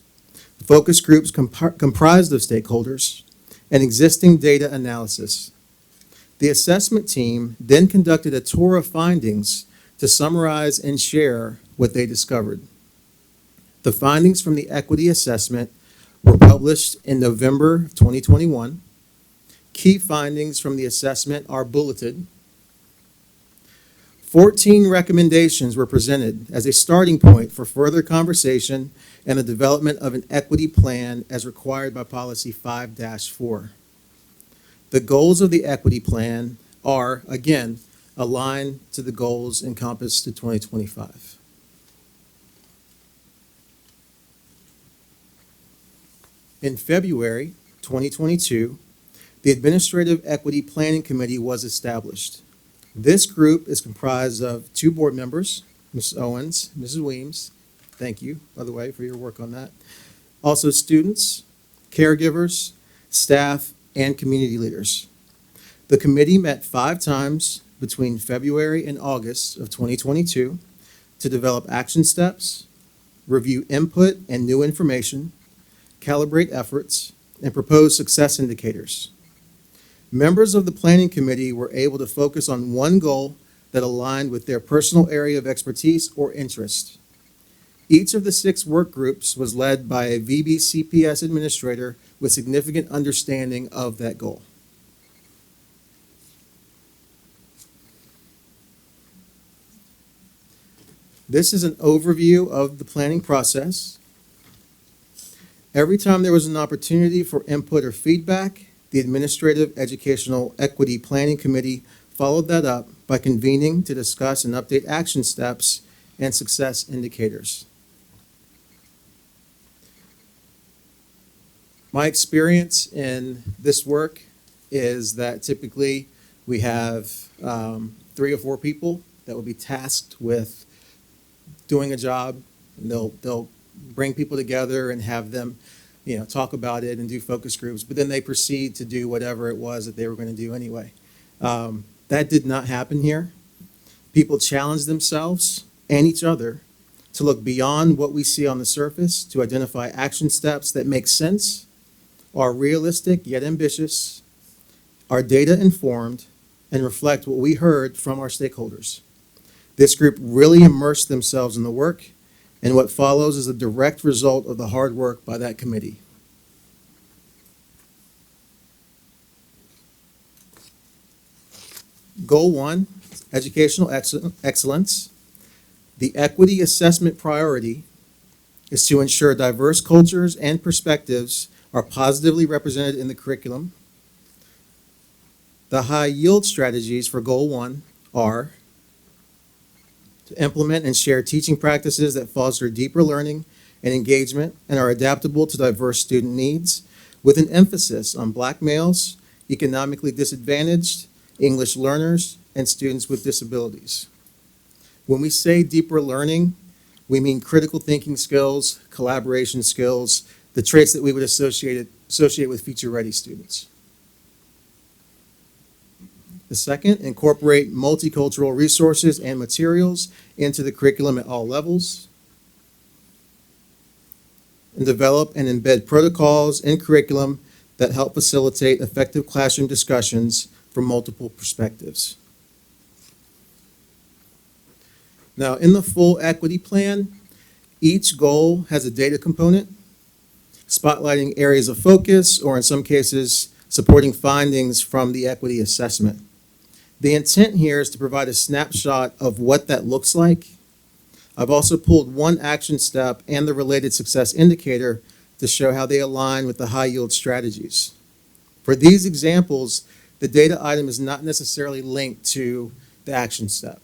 focus groups comprised of stakeholders, and existing data analysis. The assessment team then conducted a tour of findings to summarize and share what they discovered. The findings from the equity assessment were published in November of 2021. Key findings from the assessment are bulleted. 14 recommendations were presented as a starting point for further conversation and the development of an equity plan as required by Policy 5-4. The goals of the equity plan are, again, aligned to the goals encompassed to 2025. In February 2022, the Administrative Equity Planning Committee was established. This group is comprised of 2 board members, Mrs. Owens, Mrs. Weems. Thank you, by the way, for your work on that. Also students, caregivers, staff, and community leaders. The committee met 5 times between February and August of 2022 to develop action steps, review input and new information, calibrate efforts, and propose success indicators. Members of the planning committee were able to focus on one goal that aligned with their personal area of expertise or interest. Each of the 6 work groups was led by a VBCPS administrator with significant understanding of that goal. This is an overview of the planning process. Every time there was an opportunity for input or feedback, the Administrative Educational Equity Planning Committee followed that up by convening to discuss and update action steps and success indicators. My experience in this work is that typically we have 3 or 4 people that will be tasked with doing a job, and they'll bring people together and have them, talk about it and do focus groups, but then they proceed to do whatever it was that they were going to do anyway. That did not happen here. People challenged themselves and each other to look beyond what we see on the surface to identify action steps that make sense, are realistic yet ambitious, are data informed, and reflect what we heard from our stakeholders. This group really immersed themselves in the work, and what follows is a direct result of the hard work by that committee. Goal 1, educational excellence. The equity assessment priority is to ensure diverse cultures and perspectives are positively represented in the curriculum. The high yield strategies for Goal 1 are to implement and share teaching practices that foster deeper learning and engagement and are adaptable to diverse student needs, with an emphasis on Black males, economically disadvantaged, English learners, and students with disabilities. When we say deeper learning, we mean critical thinking skills, collaboration skills, the traits that we would associate with future-ready students. The second, incorporate multicultural resources and materials into the curriculum at all levels. And develop and embed protocols in curriculum that help facilitate effective classroom discussions from multiple perspectives. Now, in the full equity plan, each goal has a data component, spotlighting areas of focus, or in some cases, supporting findings from the equity assessment. The intent here is to provide a snapshot of what that looks like. I've also pulled one action step and the related success indicator to show how they align with the high yield strategies. For these examples, the data item is not necessarily linked to the action step.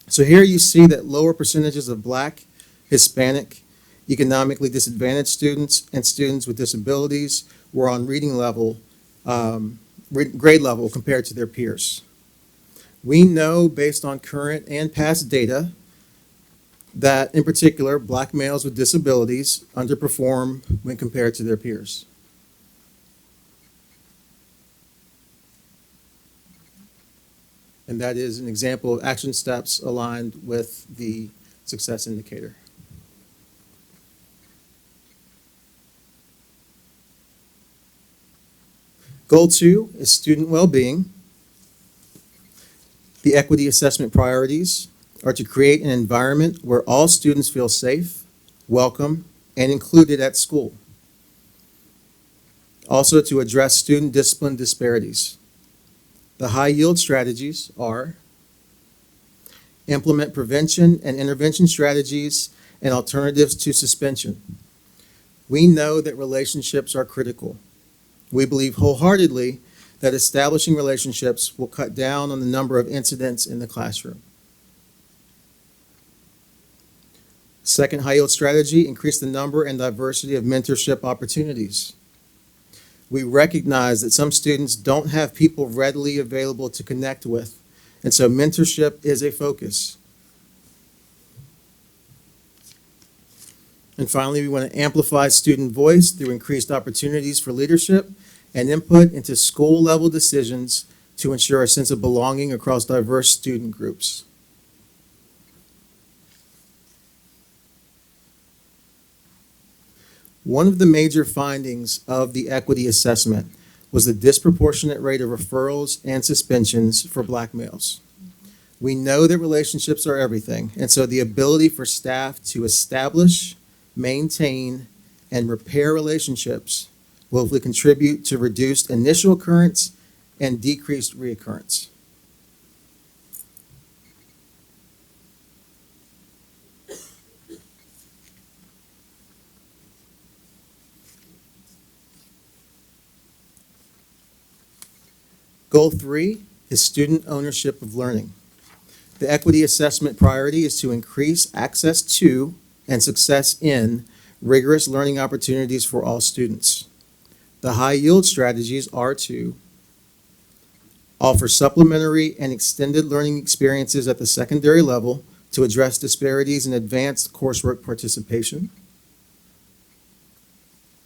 So here you see that lower percentages of Black, Hispanic, economically disadvantaged students and students with disabilities were on reading level, grade level compared to their peers. We know based on current and past data that in particular Black males with disabilities underperform when compared to their peers. And that is an example of action steps aligned with the success indicator. Goal 2 is student well-being. The equity assessment priorities are to create an environment where all students feel safe, welcome, and included at school. Also to address student discipline disparities. The high yield strategies are implement prevention and intervention strategies and alternatives to suspension. We know that relationships are critical. We believe wholeheartedly that establishing relationships will cut down on the number of incidents in the classroom. Second high-yield strategy, increase the number and diversity of mentorship opportunities. We recognize that some students don't have people readily available to connect with, and so mentorship is a focus. And finally, we want to amplify student voice through increased opportunities for leadership and input into school-level decisions to ensure a sense of belonging across diverse student groups. One of the major findings of the equity assessment was the disproportionate rate of referrals and suspensions for Black males. We know that relationships are everything, and so the ability for staff to establish, maintain, and repair relationships will hopefully contribute to reduced initial occurrence and decreased reoccurrence. Goal 3 is student ownership of learning. The equity assessment priority is to increase access to and success in rigorous learning opportunities for all students. The high yield strategies are to offer supplementary and extended learning experiences at the secondary level to address disparities in advanced coursework participation.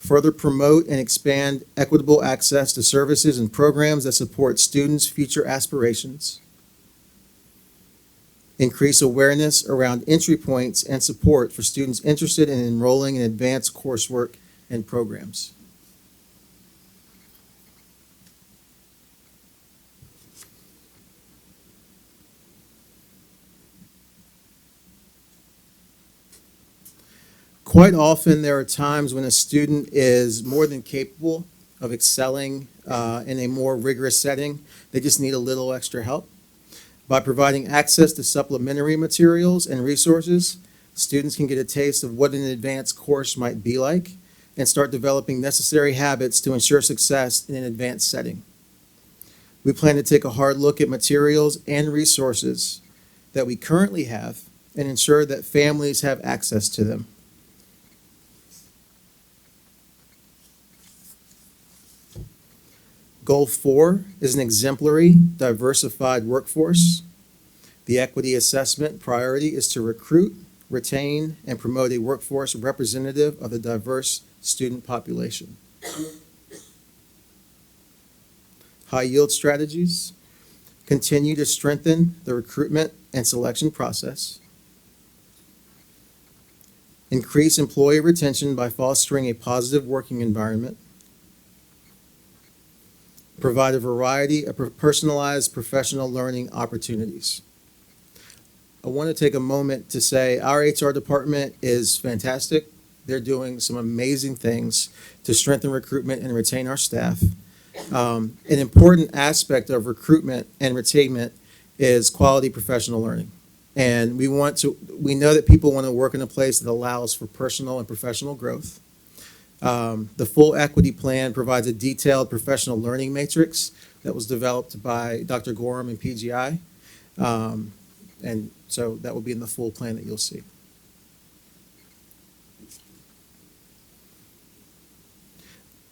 Further promote and expand equitable access to services and programs that support students' future aspirations. Increase awareness around entry points and support for students interested in enrolling in advanced coursework and programs. Quite often, there are times when a student is more than capable of excelling in a more rigorous setting. They just need a little extra help. By providing access to supplementary materials and resources, students can get a taste of what an advanced course might be like and start developing necessary habits to ensure success in an advanced setting. We plan to take a hard look at materials and resources that we currently have and ensure that families have access to them. Goal 4 is an exemplary, diversified workforce. The equity assessment priority is to recruit, retain, and promote a workforce representative of the diverse student population. High yield strategies continue to strengthen the recruitment and selection process. Increase employee retention by fostering a positive working environment. Provide a variety of personalized professional learning opportunities. I want to take a moment to say our HR department is fantastic. They're doing some amazing things to strengthen recruitment and retain our staff. An important aspect of recruitment and retainment is quality professional learning. And we know that people want to work in a place that allows for personal and professional growth. The full equity plan provides a detailed professional learning matrix that was developed by Dr. Gorham and PGI. And so that will be in the full plan that you'll see.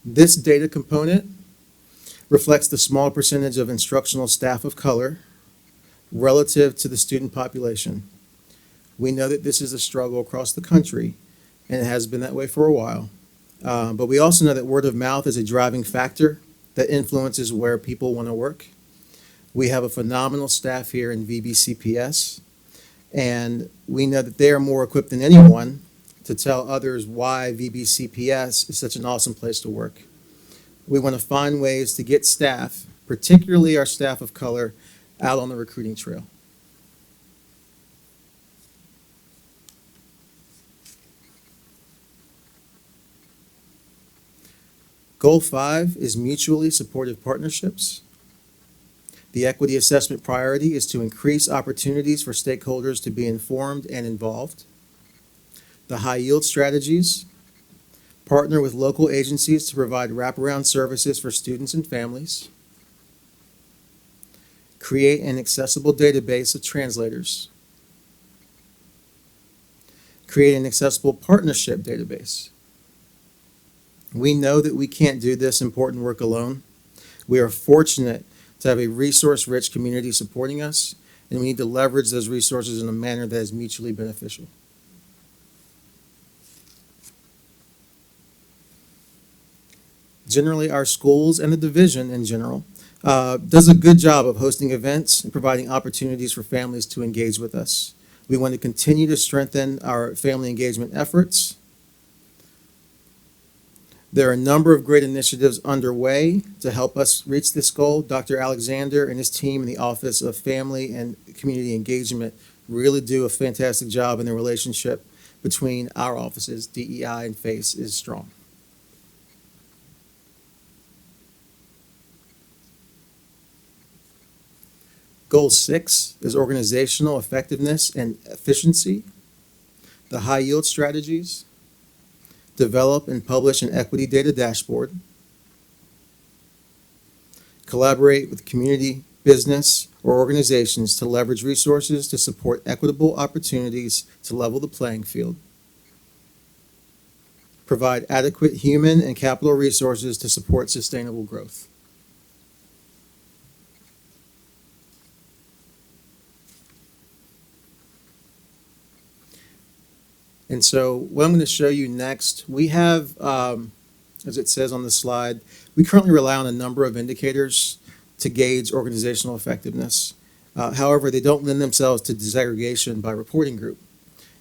This data component reflects the small percentage of instructional staff of color relative to the student population. We know that this is a struggle across the country, and it has been that way for a while. But we also know that word of mouth is a driving factor that influences where people want to work. We have a phenomenal staff here in VBCPS, and we know that they are more equipped than anyone to tell others why VBCPS is such an awesome place to work. We want to find ways to get staff, particularly our staff of color, out on the recruiting trail. Goal 5 is mutually supportive partnerships. The equity assessment priority is to increase opportunities for stakeholders to be informed and involved. The high yield strategies partner with local agencies to provide wraparound services for students and families. Create an accessible database of translators. Create an accessible partnership database. We know that we can't do this important work alone. We are fortunate to have a resource-rich community supporting us, and we need to leverage those resources in a manner that is mutually beneficial. Generally, our schools and the division in general does a good job of hosting events and providing opportunities for families to engage with us. We want to continue to strengthen our family engagement efforts. There are a number of great initiatives underway to help us reach this goal. Dr. Alexander and his team in the Office of Family and Community Engagement really do a fantastic job, and the relationship between our offices, DEI and FACE, is strong. Goal 6 is organizational effectiveness and efficiency. The high yield strategies. Develop and publish an equity data dashboard. Collaborate with community, business, or organizations to leverage resources to support equitable opportunities to level the playing field. Provide adequate human and capital resources to support sustainable growth. And so what I'm going to show you next, we have, as it says on the slide, we currently rely on a number of indicators to gauge organizational effectiveness. However, they don't lend themselves to disaggregation by reporting group.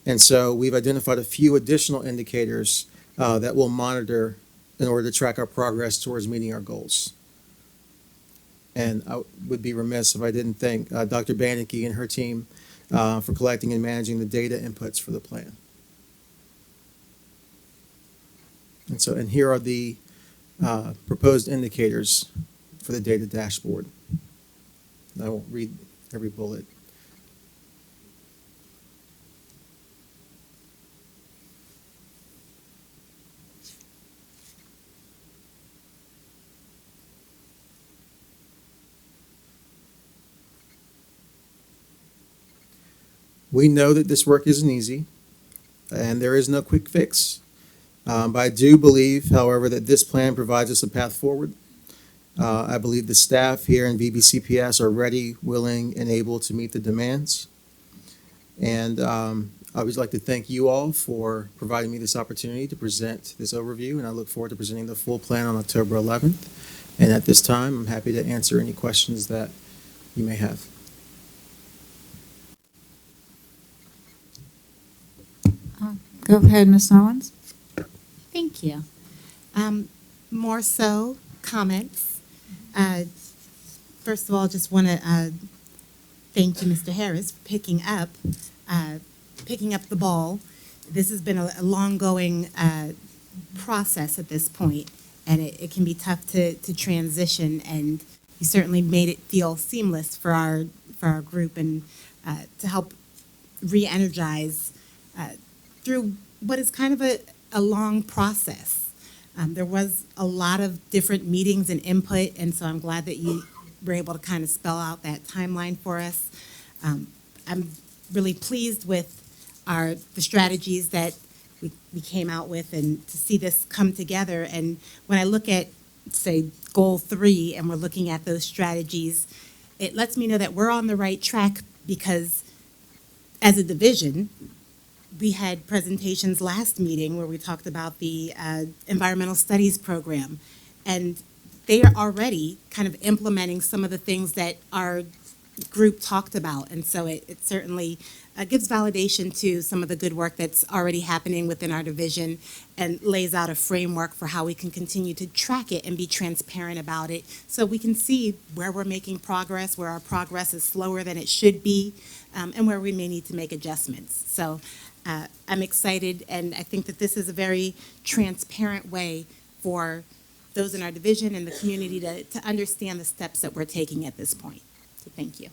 And so we've identified a few additional indicators that we'll monitor in order to track our progress towards meeting our goals. And I would be remiss if I didn't thank Dr. Bannicky and her team for collecting and managing the data inputs for the plan. And here are the proposed indicators for the data dashboard. I won't read every bullet. We know that this work isn't easy, and there is no quick fix. But I do believe, however, that this plan provides us a path forward. I believe the staff here in VBCPS are ready, willing, and able to meet the demands. And I would like to thank you all for providing me this opportunity to present this overview, and I look forward to presenting the full plan on October 11th. And at this time, I'm happy to answer any questions that you may have. Go ahead, Ms. Owens. Thank you. More so comments. First of all, just want to thank you, Mr. Harris, for picking up the ball. This has been a long-going process at this point, and it can be tough to transition. And you certainly made it feel seamless for our group, and to help re-energize through what is kind of a long process. There was a lot of different meetings and input, and so I'm glad that you were able to kind of spell out that timeline for us. I'm really pleased with the strategies that we came out with, and to see this come together. And when I look at, say, goal 3, and we're looking at those strategies, it lets me know that we're on the right track, because as a division, we had presentations last meeting where we talked about the environmental studies program, and they are already kind of implementing some of the things that our group talked about. And so it certainly gives validation to some of the good work that's already happening within our division, and lays out a framework for how we can continue to track it and be transparent about it, so we can see where we're making progress, where our progress is slower than it should be, and where we may need to make adjustments. So I'm excited, and I think that this is a very transparent way for those in our division and the community to understand the steps that we're taking at this point. So thank you.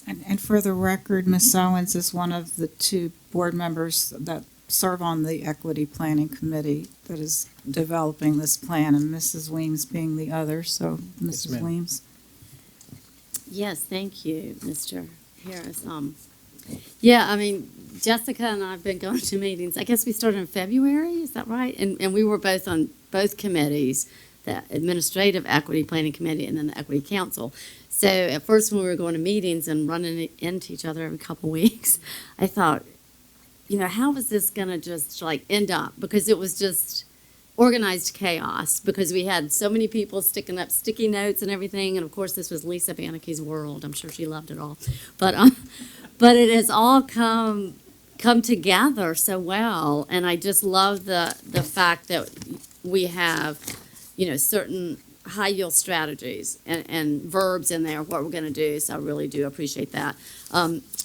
And for the record, Ms. Owens is one of the two board members that serve on the Equity Planning Committee that is developing this plan, and Mrs. Weems being the other, so Mrs. ma'am. Weems. Yes, thank you, Mr. Harris. Yeah, I mean, Jessica and I have been going to meetings. I guess we started in February, is that right? And we were both on both committees, the Administrative Equity Planning Committee and then the Equity Council. So at first when we were going to meetings and running into each other every couple weeks, I thought, you know, how was this going to just like end up? Because it was just organized chaos because we had so many people sticking up sticky notes and everything. And of course, this was Lisa Banneke's world. I'm sure she loved it all. But it has all come together so well. And I just love the fact that we have, you know, certain high yield strategies and verbs in there, what we're going to do. So I really do appreciate that.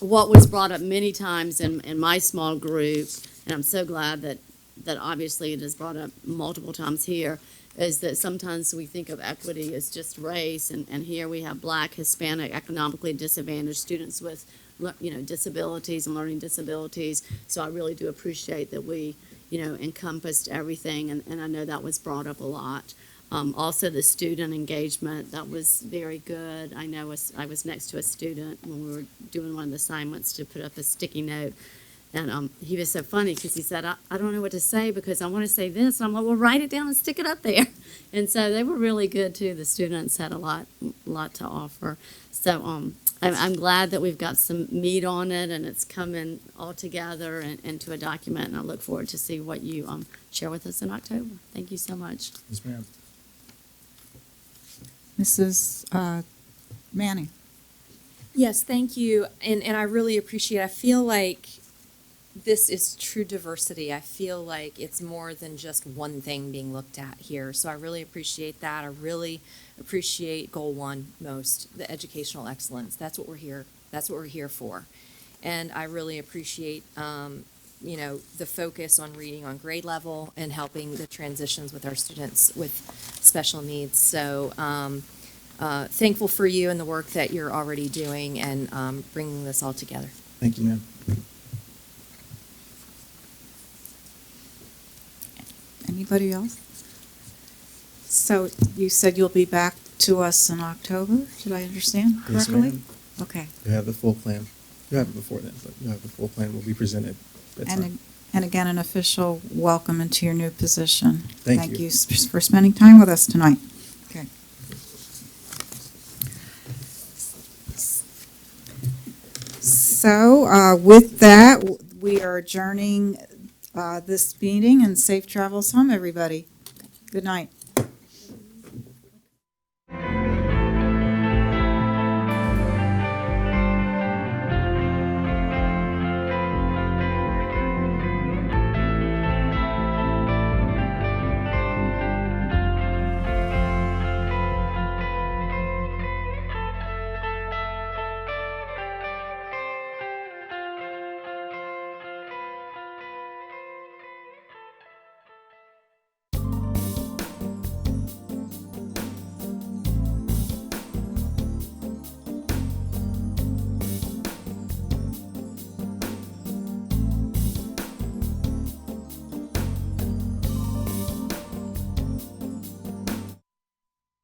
What was brought up many times in my small group, and I'm so glad that obviously it is brought up multiple times here, is that sometimes we think of equity as just race, and here we have Black, Hispanic, economically disadvantaged students with, you know, disabilities and learning disabilities. So I really do appreciate that we, you know, encompassed everything, and I know that was brought up a lot. Also, the student engagement, that was very good. I know I was next to a student when we were doing one of the assignments to put up a sticky note. And he was so funny because he said, I don't know what to say because I want to say this. And I'm like, well, write it down and stick it up there. And so they were really good, too. The students had a lot to offer. So I'm glad that we've got some meat on it and it's coming all together and into a document. And I look forward to see what you share with us in October. Thank you so much. Yes, ma'am. Mrs. Manning. Yes, thank you. And I really appreciate it. I feel like this is true diversity. I feel like it's more than just one thing being looked at here. So I really appreciate that. I really appreciate goal one most, the educational excellence. That's what we're here. That's what we're here for. And I really appreciate, you know, the focus on reading on grade level and helping the transitions with our students with special needs. So thankful for you and the work that you're already doing and bringing this all together. Thank you, ma'am. Anybody else? So you said you'll be back to us in October, did I understand Yes, correctly? ma'am. Okay. You have the full plan. You have it before then, but you have the full plan will be presented at that time. And again, an official welcome into your new position. Thank you. For spending time with us tonight. Okay. So with that, we are adjourning this meeting, and safe travels home, everybody. Good night.